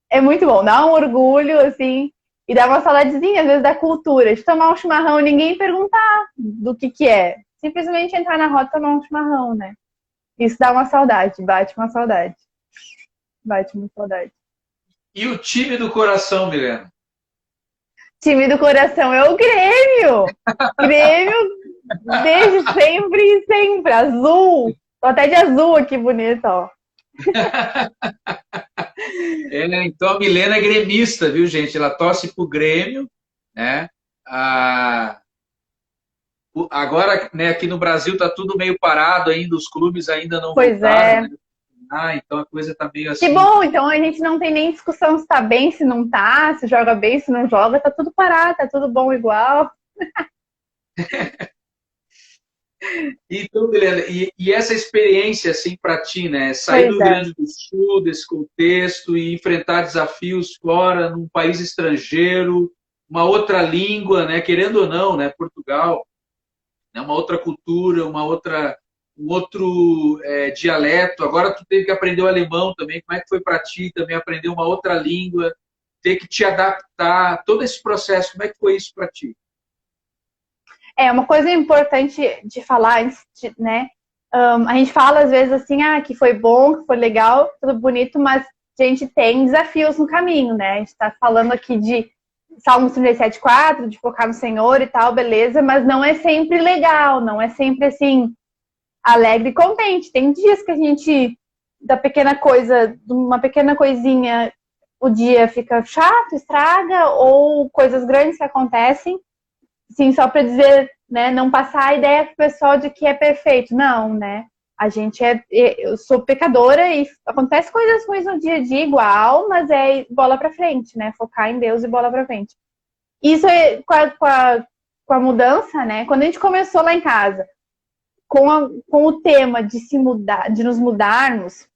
É muito bom, dá um orgulho, assim, e dá uma saudadezinha, às vezes, da cultura, de tomar um chimarrão e ninguém perguntar do que é. Simplesmente entrar na roda e tomar um chimarrão, né? Isso dá uma saudade, bate uma saudade. Bate uma saudade. E o time do coração, Milena? Time do coração é o Grêmio! Grêmio desde sempre e sempre. Azul! Tô até de azul aqui, bonito, ó. Então a Milena é gremista, viu, gente? Ela torce pro Grêmio, né? Agora, né, aqui no Brasil tá tudo meio parado ainda, os clubes ainda não voltaram, né? Então a coisa tá meio assim. Que bom, então a gente não tem nem discussão se tá bem, se não tá, se joga bem, se não joga, tá tudo parado, tá tudo bom igual. Então, Milena, e essa experiência, assim, para ti, né? Sair do Rio Grande do Sul, desse contexto, e enfrentar desafios fora, num país estrangeiro, uma outra língua, né? Querendo ou não, né? Portugal, né? Uma outra cultura, um outro dialeto. Agora tu teve que aprender o alemão também. Como é que foi para ti também aprender uma outra língua, ter que te adaptar, todo esse processo, como é que foi isso para ti? Uma coisa importante de falar, né? A gente fala às vezes assim, que foi bom, que foi legal, tudo bonito, mas a gente tem desafios no caminho, né? A gente está falando aqui de Salmos 37,4, de focar no Senhor e tal, beleza, mas não é sempre legal, não é sempre assim, alegre e contente. Tem dias que a gente, da pequena coisa, de uma pequena coisinha, o dia fica chato, estraga, ou coisas grandes que acontecem. Sim, só para dizer, né, não passar a ideia pro pessoal de que é perfeito. Não, né? A gente eu sou pecadora e acontece coisas ruins no dia a dia igual, mas é bola para frente, né? Focar em Deus e bola para frente. Isso é com a mudança, né? Quando a gente começou lá em casa, com o tema de se mudar, de nos mudarmos,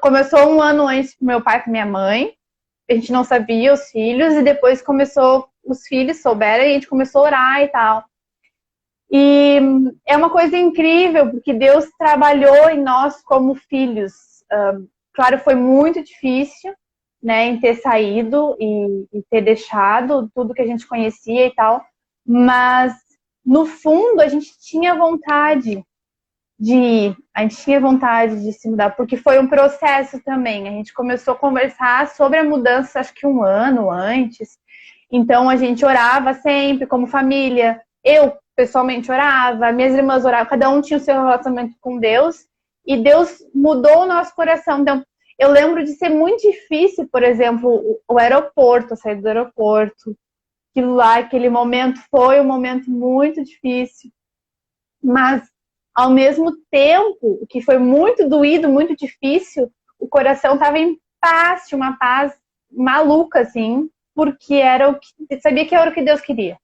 começou um ano antes com meu pai e com minha mãe. A gente não sabia os filhos e depois começou os filhos souberam e a gente começou a orar e tal. E é uma coisa incrível, porque Deus trabalhou em nós como filhos. Claro, foi muito difícil, né, em ter saído e ter deixado tudo que a gente conhecia e tal, mas no fundo a gente tinha vontade de se mudar, porque foi um processo também. A gente começou a conversar sobre a mudança, acho que um ano antes. Então, a gente orava sempre, como família. Eu, pessoalmente, orava. Minhas irmãs oravam. Cada um tinha o seu relacionamento com Deus. E Deus mudou o nosso coração. Então, eu lembro de ser muito difícil, por exemplo, o aeroporto, a saída do aeroporto. Aquilo lá, aquele momento, foi um momento muito difícil. Mas, ao mesmo tempo, que foi muito doído, muito difícil, o coração estava em paz, tinha uma paz maluca, assim, porque sabia que era o que Deus queria.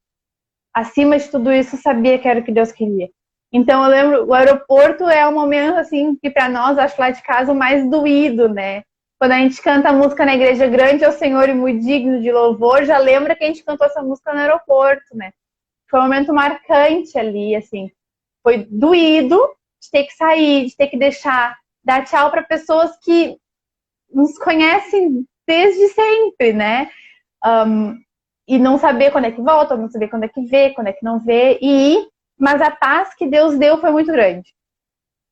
Acima de tudo isso, sabia que era o que Deus queria. Então, eu lembro, o aeroporto é um momento, assim, que para nós, acho lá de casa, o mais doído, né? Quando a gente canta a música na igreja, grande é o Senhor e muito digno de louvor, já lembra que a gente cantou essa música no aeroporto, né? Foi um momento marcante ali, assim. Foi doído de ter que sair, de ter que dar tchau para pessoas que nos conhecem desde sempre, né? E não saber quando é que volta, não saber quando é que vê, quando é que não vê, mas a paz que Deus deu foi muito grande.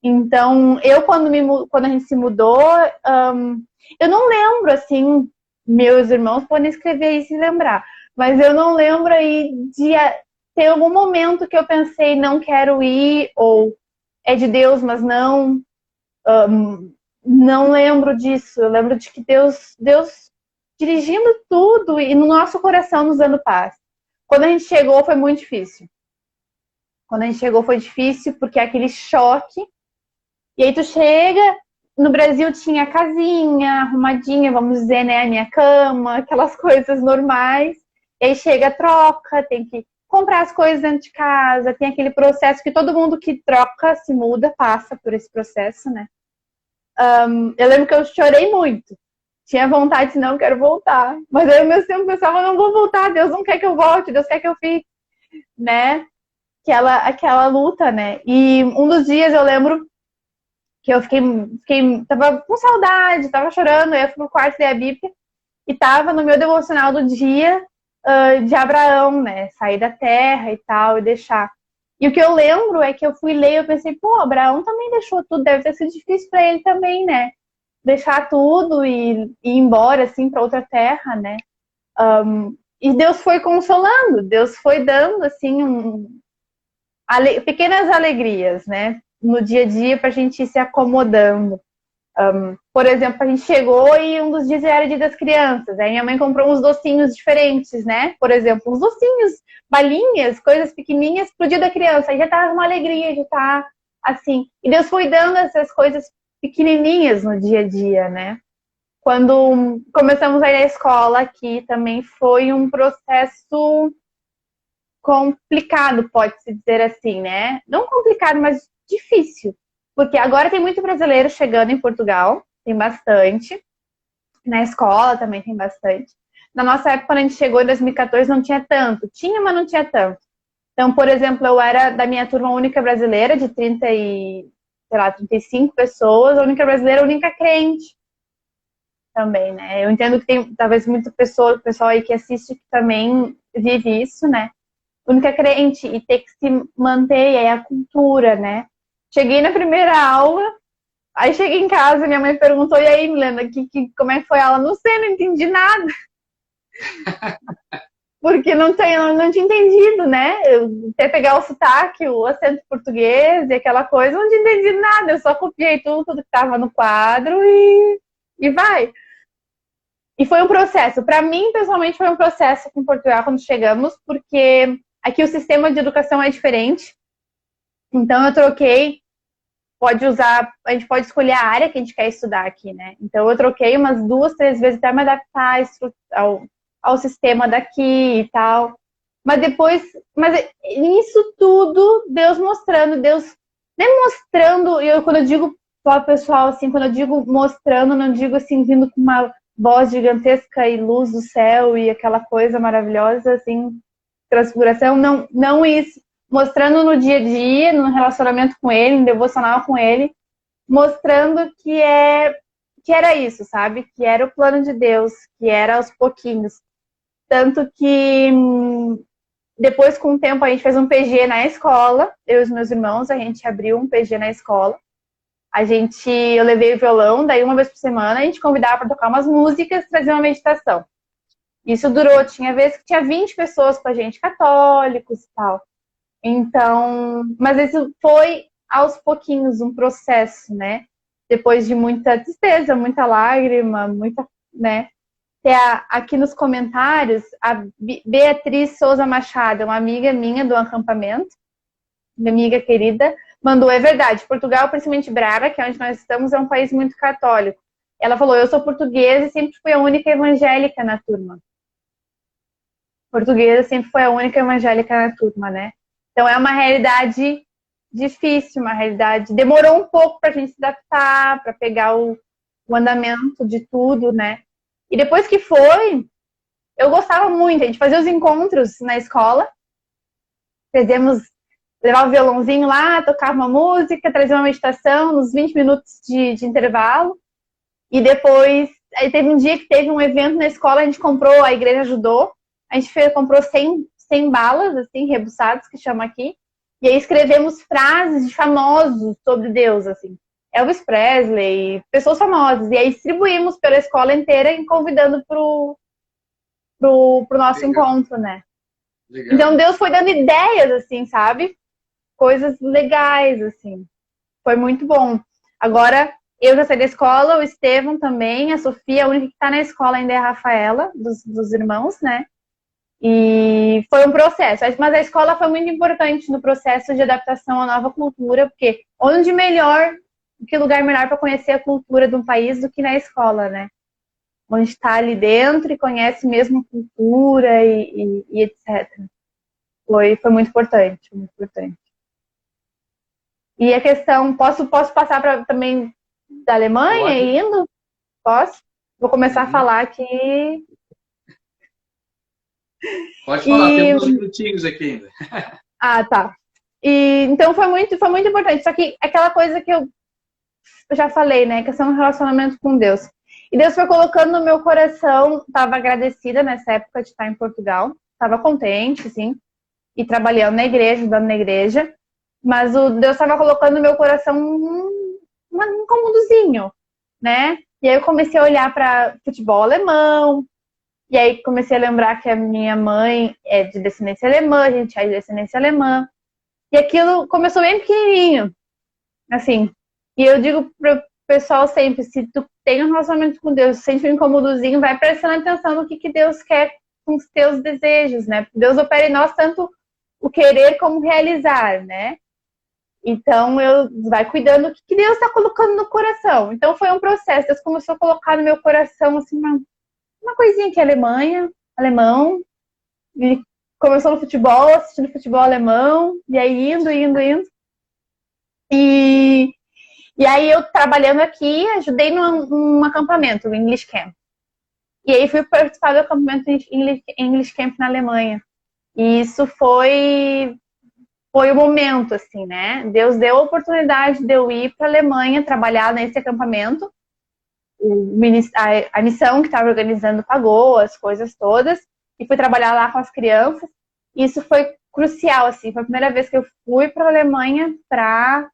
Então, quando a gente se mudou, eu não lembro, assim, meus irmãos podem escrever isso e lembrar, mas eu não lembro aí de ter algum momento que eu pensei, não quero ir, ou é de Deus, mas não. Não lembro disso. Eu lembro de que Deus dirigindo tudo e no nosso coração nos dando paz. Quando a gente chegou, foi muito difícil. Quando a gente chegou, foi difícil, porque é aquele choque. E aí tu chega, no Brasil tinha a casinha arrumadinha, vamos dizer, né? A minha cama, aquelas coisas normais. E aí chega a troca, tem que comprar as coisas dentro de casa, tem aquele processo que todo mundo que troca, se muda, passa por esse processo, né? Eu lembro que eu chorei muito. Tinha vontade de não quero voltar. Mas aí ao mesmo tempo pensava, não vou voltar, Deus não quer que eu volte, Deus quer que eu fique, né? aquela luta, né? E um dos dias eu lembro que eu tava com saudade, tava chorando, eu fui no quarto ler a Bíblia e tava no meu devocional do dia de Abraão, né? Sair da terra e tal, e deixar. E o que eu lembro é que eu fui ler e eu pensei, pô, Abraão também deixou tudo, deve ter sido difícil para ele também, né? Deixar tudo e ir embora, assim, para outra terra, né? E Deus foi consolando, Deus foi dando, assim, pequenas alegrias, né? No dia a dia para a gente ir se acomodando. Por exemplo, a gente chegou e um dos dias era Dia das Crianças. Aí minha mãe comprou uns docinhos diferentes, né? Por exemplo, uns docinhos, balinhas, coisas pequenininhas pro Dia da Criança. Aí já tava uma alegria de estar assim. E Deus foi dando essas coisas pequenininhas no dia a dia, né? Quando começamos a ir à escola aqui, também foi um processo complicado, pode-se dizer assim, né? Não complicado, mas difícil. Porque agora tem muito brasileiro chegando em Portugal, tem bastante. Na escola também tem bastante. Na nossa época, quando a gente chegou em 2014, não tinha tanto. Tinha, mas não tinha tanto. Então, por exemplo, eu era da minha turma única brasileira, de 35 pessoas, a única brasileira, a única crente também, né? Eu entendo que tem talvez muita pessoa, pessoal aí que assiste que também vive isso, né? Única crente e ter que se manter, é a cultura, né? Cheguei na primeira aula, aí cheguei em casa, minha mãe perguntou, e aí, Milena, como é que foi a aula? Não sei, não entendi nada. Porque não tinha entendido, né? Eu até pegar o sotaque, o acento português e aquela coisa, não tinha entendido nada. Eu só copiei tudo que estava no quadro e vai. E foi um processo. Para mim, pessoalmente, foi um processo aqui em Portugal quando chegamos, porque aqui o sistema de educação é diferente. Então, eu troquei. A gente pode escolher a área que a gente quer estudar aqui, né? Então, eu troquei umas 2, 3 vezes até me adaptar ao sistema daqui e tal. Mas isso tudo, Deus mostrando, Deus demonstrando, e quando eu digo para o pessoal, assim, quando eu digo mostrando, não digo assim, vindo com uma voz gigantesca e luz do céu e aquela coisa maravilhosa, assim, transfiguração, não isso. Mostrando no dia a dia, no relacionamento com ele, no devocional com ele, mostrando que era isso, sabe? Que era o plano de Deus, que era aos pouquinhos. Tanto que depois, com o tempo, a gente fez um PG na escola, eu e os meus irmãos, a gente abriu um PG na escola. Eu levei o violão, daí uma vez por semana a gente convidava para tocar umas músicas, trazer uma meditação. Isso durou, tinha vezes que tinha 20 pessoas com a gente, católicos e tal. Então, mas isso foi aos pouquinhos um processo, né? Depois de muita tristeza, muita lágrima, muita, né? Aqui nos comentários, a Beatriz Souza Machado, uma amiga minha do acampamento, minha amiga querida, mandou, é verdade, Portugal, principalmente Braga, que é onde nós estamos, é um país muito católico. Ela falou, eu sou portuguesa e sempre fui a única evangélica na turma. Portuguesa sempre foi a única evangélica na turma, né? Então é uma realidade difícil, uma realidade... Demorou um pouco para a gente se adaptar, para pegar o andamento de tudo, né? E depois que foi, eu gostava muito. A gente fazia os encontros na escola, levava o violãozinho lá, tocava uma música, trazia uma meditação nos 20 minutos de intervalo. E depois, aí teve um dia que teve um evento na escola, a gente comprou, a igreja ajudou, a gente comprou 100 balas, assim, rebuçadas, que chama aqui, e aí escrevemos frases de famosos sobre Deus, assim, Elvis Presley, pessoas famosas, e aí distribuímos pela escola inteira e convidando pro nosso encontro, né? Legal. Então Deus foi dando ideias, assim, sabe? Coisas legais, assim. Foi muito bom. Agora, eu já saí da escola, o Estevão também, a Sofia, a única que tá na escola ainda é a Rafaela, dos irmãos, né? E foi um processo, mas a escola foi muito importante no processo de adaptação à nova cultura, porque onde melhor, que lugar melhor para conhecer a cultura de um país do que na escola, né? Onde está ali dentro e conhece mesmo a cultura e etc. Foi muito importante, muito importante. E a questão, posso passar para também da Alemanha. Pode. Indo? Posso? Vou começar a falar aqui. Pode falar, temos uns minutinhos aqui ainda. Ah, tá. E, então foi muito importante. Só que aquela coisa que eu já falei, né? Questão do relacionamento com Deus. E Deus foi colocando no meu coração, estava agradecida nessa época de estar em Portugal, estava contente, assim, e trabalhando na igreja, ajudando na igreja, mas o Deus estava colocando no meu coração um incômodozinho, né? E aí eu comecei a olhar para futebol alemão, e aí comecei a lembrar que a minha mãe é de descendência alemã, a gente é de descendência alemã, e aquilo começou bem pequenininho, assim. E eu digo pro pessoal sempre, se tu tem um relacionamento com Deus, sente um incômodozinho, vai prestando atenção no que Deus quer com os teus desejos, né? Deus opera em nós tanto o querer como realizar, né? Então, vai cuidando do que Deus está colocando no coração. Então, foi um processo. Deus começou a colocar no meu coração, assim, uma coisinha que é alemão. E começou no futebol, assistindo futebol alemão. E aí, indo. E aí, eu trabalhando aqui, ajudei num acampamento, o English Camp. E aí, fui participar do acampamento English Camp na Alemanha. E isso foi o momento, assim, né? Deus deu a oportunidade de eu ir para a Alemanha trabalhar nesse acampamento. A missão que estava organizando pagou as coisas todas e fui trabalhar lá com as crianças. Isso foi crucial, assim. Foi a primeira vez que eu fui para a Alemanha para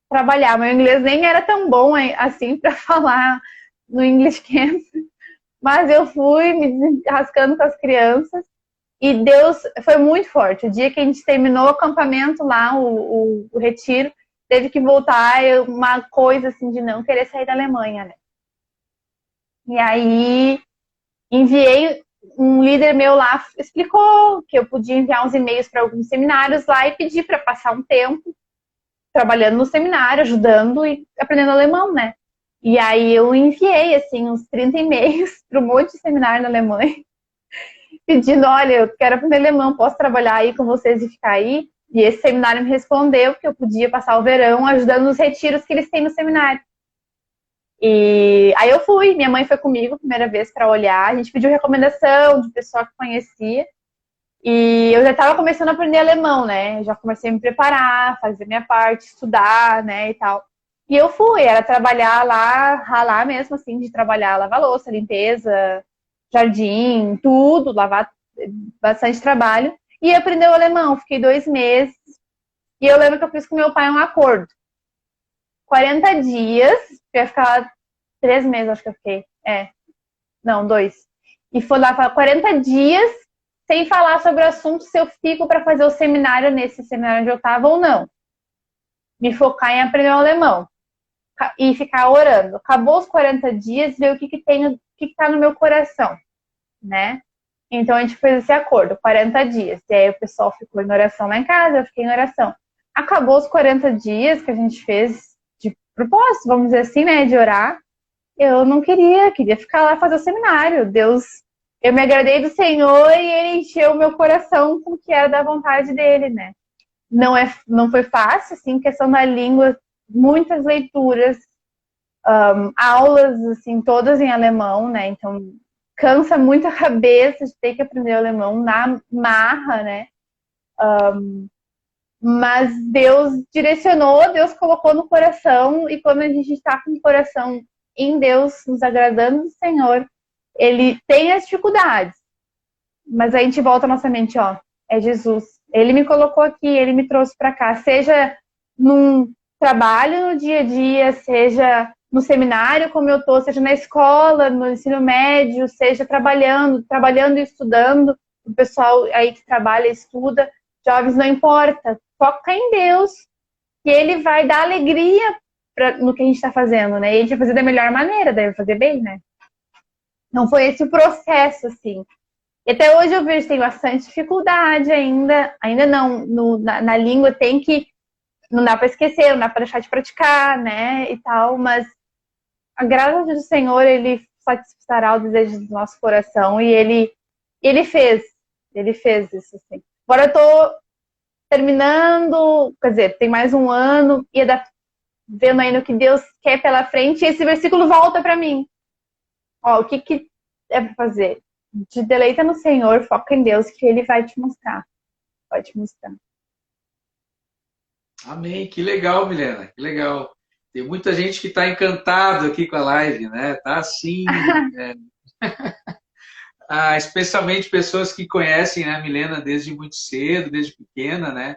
trabalhar. Meu inglês nem era tão bom assim para falar no English Camp, mas eu fui me rascando com as crianças. E Deus foi muito forte. O dia que a gente terminou o acampamento lá, o retiro, teve que voltar uma coisa assim de não querer sair da Alemanha, né? E aí enviei, um líder meu lá explicou que eu podia enviar uns e-mails para alguns seminários lá e pedir para passar um tempo trabalhando no seminário, ajudando e aprendendo alemão, né? E aí eu enviei assim uns 30 e-mails para um monte de seminário na Alemanha, pedindo, olha, eu quero aprender alemão, posso trabalhar aí com vocês e ficar aí? E esse seminário me respondeu que eu podia passar o verão ajudando nos retiros que eles têm no seminário. E aí eu fui, minha mãe foi comigo a primeira vez para olhar, a gente pediu recomendação de pessoa que conhecia. E eu já estava começando a aprender alemão, né? Já comecei a me preparar, fazer minha parte, estudar, né, e tal. E eu fui, era trabalhar lá, ralar mesmo, assim, de trabalhar, lavar louça, limpeza, jardim, tudo, lavar, bastante trabalho. E aprender o alemão, fiquei 2 meses. E eu lembro que eu fiz com meu pai um acordo. 40 dias, eu ia ficar 3 meses, acho que eu fiquei. Não, 2. E foi lá, 40 dias, sem falar sobre o assunto, se eu fico para fazer o seminário nesse seminário onde eu estava ou não. Me focar em aprender o alemão. E ficar orando. Acabou os 40 dias, ver o que está no meu coração, né? Então a gente fez esse acordo, 40 dias. E aí o pessoal ficou em oração lá em casa, eu fiquei em oração. Acabou os 40 dias que a gente fez de propósito, vamos dizer assim, né? De orar. Eu não queria ficar lá fazer o seminário. Eu me agradei do Senhor e Ele encheu o meu coração com o que era da vontade dele, né? Não foi fácil, assim, questão da língua, muitas leituras, aulas, assim, todas em alemão, né? Então, cansa muito a cabeça de ter que aprender alemão na marra, né? Mas Deus direcionou, Deus colocou no coração, e quando a gente está com o coração em Deus, nos agradando do Senhor, Ele tem as dificuldades, mas a gente volta a nossa mente, ó, é Jesus. Ele me colocou aqui, Ele me trouxe para cá, seja num trabalho no dia a dia, seja no seminário como eu tô, seja na escola, no ensino médio, seja trabalhando e estudando, o pessoal aí que trabalha e estuda, jovens, não importa, foca em Deus, que Ele vai dar alegria no que a gente está fazendo, né? E a gente vai fazer da melhor maneira, deve fazer bem, né? Não foi esse o processo, assim. E até hoje eu vejo que tem bastante dificuldade ainda não, na língua não dá para esquecer, não dá para deixar de praticar, né, e tal, mas a graça do Senhor, Ele satisfará o desejo do nosso coração, e Ele fez isso, assim. Agora eu tô terminando, quer dizer, tem mais um ano, e vendo aí no que Deus quer pela frente, e esse versículo volta para mim. Ó, o que é para fazer? Te deleita no Senhor, foca em Deus, que Ele vai te mostrar. Vai te mostrar. Amém. Que legal, Milena. Que legal. Tem muita gente que está encantado aqui com a live, né? Tá assim, especialmente pessoas que conhecem, né, a Milena desde muito cedo, desde pequena, né?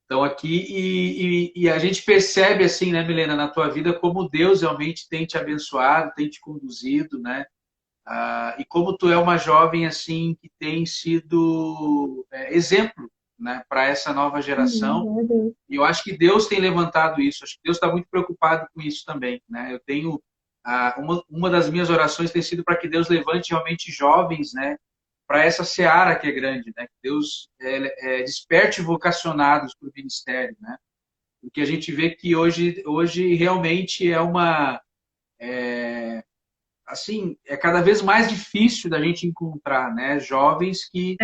Estão aqui e a gente percebe assim, né, Milena, na tua vida como Deus realmente tem te abençoado, tem te conduzido, né? E como tu é uma jovem assim que tem sido exemplo, né, para essa nova geração. Meu Deus. E eu acho que Deus tem levantado isso. Acho que Deus está muito preocupado com isso também, né? Eu tenho uma das minhas orações tem sido para que Deus levante realmente jovens, né, para essa seara que é grande, né? Que Deus desperte vocacionados para o ministério, né? Porque a gente vê que hoje realmente assim, é cada vez mais difícil da gente encontrar, né? Jovens que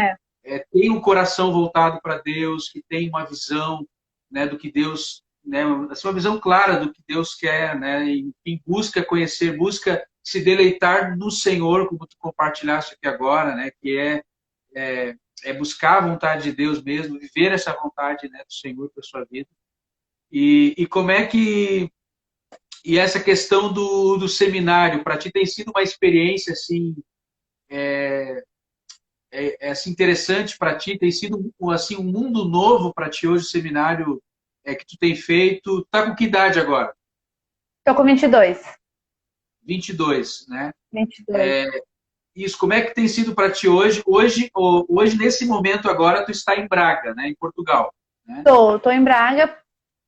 É. têm um coração voltado para Deus, que têm uma visão, né, do que Deus, né, uma visão clara do que Deus quer, né? E quem busca conhecer, busca se deleitar no Senhor, como tu compartilhaste aqui agora, né? Que é buscar a vontade de Deus mesmo, viver essa vontade, né, do Senhor para sua vida. E como é que e essa questão do seminário, para ti tem sido uma experiência assim, assim interessante para ti? Tem sido assim um mundo novo para ti hoje o seminário que tu tem feito? Tá com que idade agora? Tô com 22. 22, né? 22. Isso, como é que tem sido para ti hoje? Hoje, nesse momento agora, tu está em Braga, né? Em Portugal, né? Tô em Braga,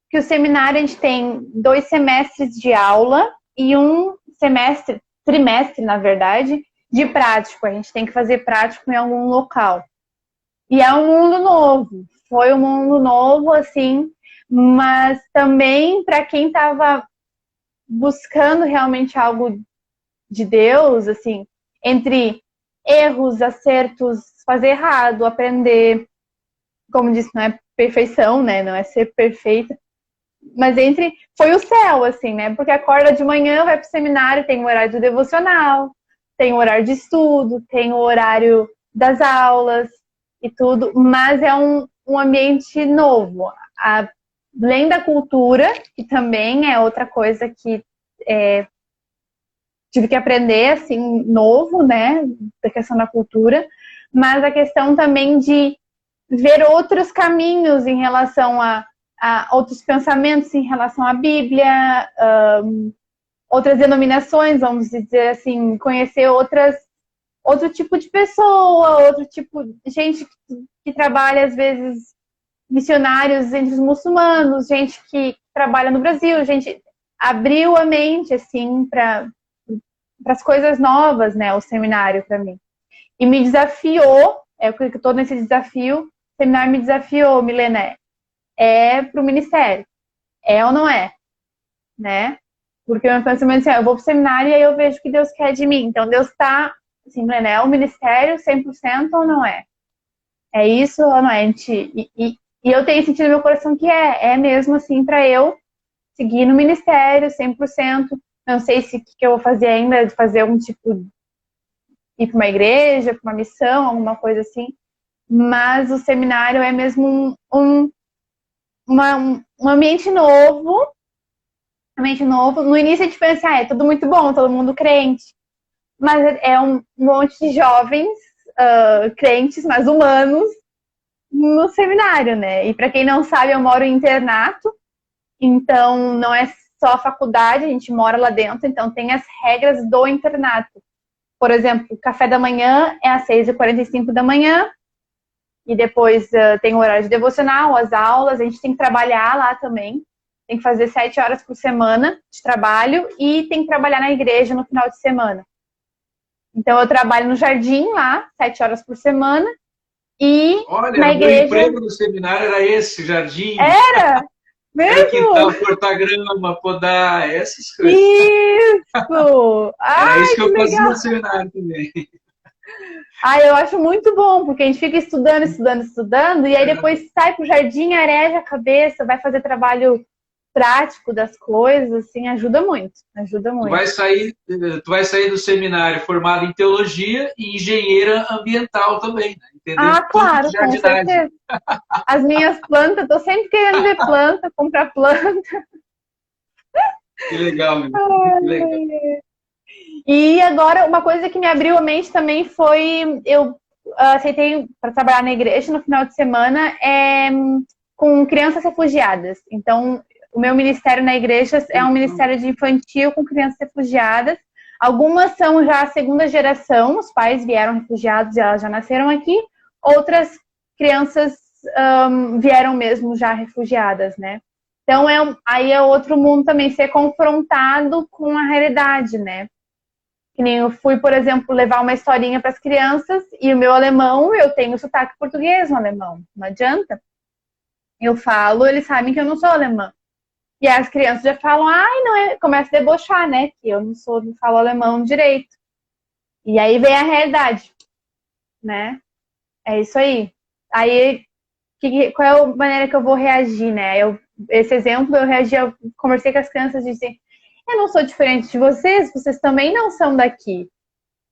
que o seminário a gente tem 2 semestres de aula e um trimestre, na verdade, de prático. A gente tem que fazer prático em algum local. E é um mundo novo. Foi um mundo novo, assim, mas também para quem estava buscando realmente algo de Deus, assim, entre erros, acertos, fazer errado, aprender, como disse, não é perfeição, né? Não é ser perfeita. Mas foi o céu, assim, né? Porque acorda de manhã, vai pro seminário, tem o horário do devocional, tem o horário de estudo, tem o horário das aulas e tudo, mas é um ambiente novo. Além da cultura, que também é outra coisa que tive que aprender, assim, novo, né? Da questão da cultura, mas a questão também de ver outros caminhos em relação a outros pensamentos em relação à Bíblia, outras denominações, vamos dizer assim, conhecer outro tipo de pessoa, outro tipo de gente que trabalha, às vezes, missionários entre os muçulmanos, gente que trabalha no Brasil, gente abriu a mente, assim, para as coisas novas, né, o seminário para mim. E me desafiou, eu estou nesse desafio, o seminário me desafiou, Milena, para o ministério. É ou não é? Né? Porque o meu pensamento é assim, eu vou para o seminário e aí eu vejo o que Deus quer de mim. Então Deus está, assim, Milena, é o ministério 100% ou não é? É isso ou não é? E eu tenho sentido no meu coração que é mesmo assim para eu seguir no ministério 100%. Não sei se o que eu vou fazer ainda, de fazer um tipo, ir para uma igreja, para uma missão, alguma coisa assim. Mas o seminário é mesmo um ambiente novo. No início a gente pensa, é tudo muito bom, todo mundo crente. Mas é um monte de jovens crentes, mas humanos, no seminário, né? E para quem não sabe, eu moro em internato, então não é só a faculdade, a gente mora lá dentro, então tem as regras do internato. Por exemplo, o café da manhã é às 6h45 da manhã, e depois tem o horário de devocional, as aulas, a gente tem que trabalhar lá também, tem que fazer 7 horas por semana de trabalho e tem que trabalhar na igreja no final de semana. Então eu trabalho no jardim lá, 7 horas por semana, e olha, na igreja... meu emprego no seminário era esse, jardim. Era? Mesmo? Era quintal, cortar grama, podar, essas coisas. Isso! Era isso que eu fazia legal. no seminário também. Eu acho muito bom, porque a gente fica estudando, e aí depois sai pro jardim, areja a cabeça, vai fazer trabalho prático das coisas, assim, ajuda muito. Ajuda Tu muito. vai sair do seminário formado em teologia e engenheira ambiental também, né? Entendendo Ah, tudo de claro, com jardinagem. certeza. As minhas plantas, tô sempre querendo ver planta, comprar planta. Que legal, meu. Que legal. E agora, uma coisa que me abriu a mente também foi, eu aceitei para trabalhar na igreja no final de semana com crianças refugiadas. Então, o meu ministério na igreja é um ministério de infantil com crianças refugiadas. Algumas são já a segunda geração, os pais vieram refugiados e elas já nasceram aqui. Outras crianças vieram mesmo já refugiadas, né? Então, aí é outro mundo também, ser confrontado com a realidade, né? Que nem eu fui, por exemplo, levar uma historinha para as crianças e o meu alemão, eu tenho sotaque português no alemão, não adianta. Eu falo, eles sabem que eu não sou alemã. E as crianças já falam, ai, não é, começa a debochar, né? Que eu não falo alemão direito. E aí vem a realidade, né? É isso aí. Aí, qual é a maneira que eu vou reagir, né? Esse exemplo, eu reagi, eu conversei com as crianças e disse, eu não sou diferente de vocês, vocês também não são daqui.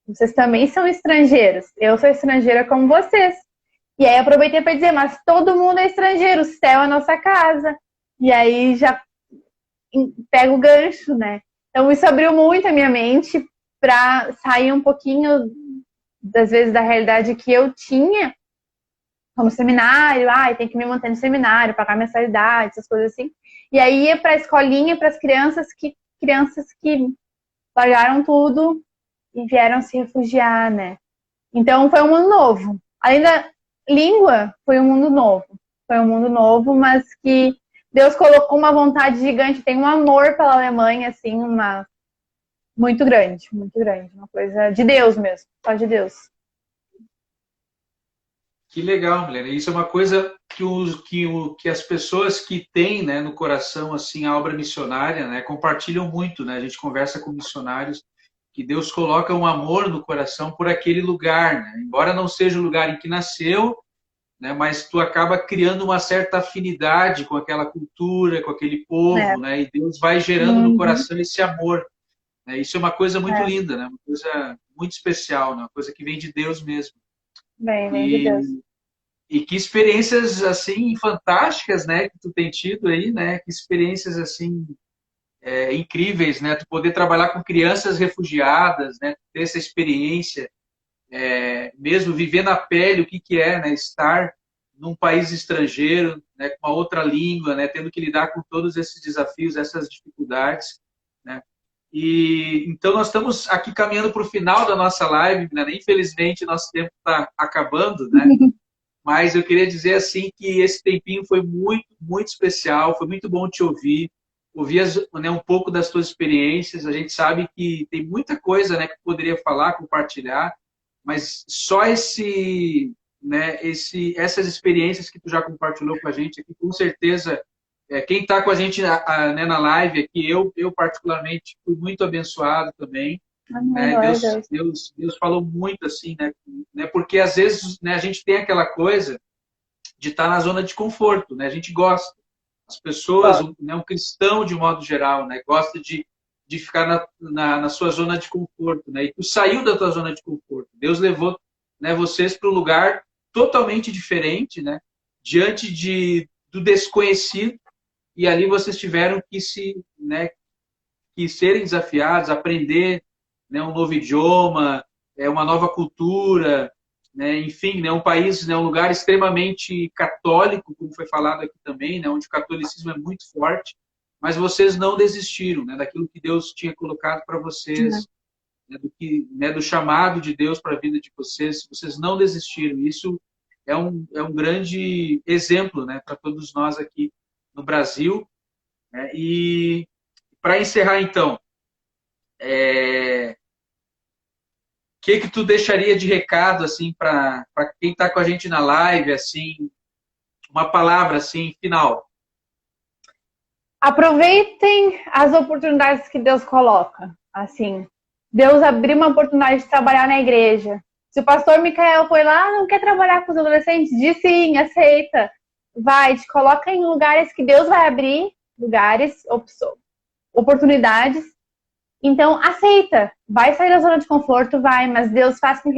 Vocês também são estrangeiros. Eu sou estrangeira como vocês. E aí aproveitei para dizer, mas todo mundo é estrangeiro, o céu é a nossa casa. E aí já pega o gancho, né? Então isso abriu muito a minha mente para sair um pouquinho, das vezes, da realidade que eu tinha como seminário, tem que me manter no seminário, pagar mensalidade, essas coisas assim. E aí ia para a escolinha, para as crianças que largaram tudo e vieram se refugiar, né? Então foi um mundo novo. Além da língua, foi um mundo novo. Foi um mundo novo, mas que Deus colocou uma vontade gigante, tem um amor pela Alemanha, assim, muito grande, uma coisa de Deus mesmo, só de Deus. Que legal, Milena. Isso é uma coisa que as pessoas que têm, né, no coração assim a obra missionária, né, compartilham muito, né? A gente conversa com missionários que Deus coloca um amor no coração por aquele lugar, né? Embora não seja o lugar em que nasceu, né, mas tu acaba criando uma certa afinidade com aquela cultura, com aquele povo, né? E Deus vai gerando no coração esse amor, né? Isso é uma coisa muito linda, né? Uma coisa muito especial, né? Uma coisa que vem de Deus mesmo. Vem de Deus. E que experiências, assim, fantásticas, né, que tu tem tido aí, né, que experiências, assim, incríveis, né, tu poder trabalhar com crianças refugiadas, né, ter essa experiência, mesmo viver na pele o que é, né, estar num país estrangeiro, né, com uma outra língua, né, tendo que lidar com todos esses desafios, essas dificuldades, né. E então nós estamos aqui caminhando para o final da nossa live, né, infelizmente nosso tempo está acabando, né. Mas eu queria dizer assim que esse tempinho foi muito, muito especial, foi muito bom te ouvir né, um pouco das tuas experiências. A gente sabe que tem muita coisa, né, que poderia falar, compartilhar, mas só essas experiências que tu já compartilhou com a gente aqui, com certeza, quem está com a gente né, na live aqui, eu particularmente fui muito abençoado também. Deus falou muito assim, né? Porque às vezes, né, a gente tem aquela coisa de estar na zona de conforto, né? A gente gosta. As pessoas, né, um cristão de modo geral, né, gosta de ficar na sua zona de conforto, né? E tu saiu da tua zona de conforto. Deus levou, né, vocês para um lugar totalmente diferente, né? Diante do desconhecido, e ali vocês tiveram que serem desafiados, aprender, né, um novo idioma, uma nova cultura, né, enfim, né, um país, né, um lugar extremamente católico, como foi falado aqui também, né, onde o catolicismo é muito forte, mas vocês não desistiram, né, daquilo que Deus tinha colocado para vocês, né, do chamado de Deus para a vida de vocês não desistiram. Isso é um grande exemplo, né, para todos nós aqui no Brasil, né. E para encerrar, então, que tu deixaria de recado assim para quem está com a gente na live, assim, uma palavra assim final? Aproveitem as oportunidades que Deus coloca. Assim, Deus abriu uma oportunidade de trabalhar na igreja. Se o pastor Micael foi lá, não quer trabalhar com os adolescentes, diz sim, aceita. Vai, te coloca em lugares que Deus vai abrir lugares, oportunidades. Então, aceita. Vai sair da zona de conforto, vai, mas Deus faz com que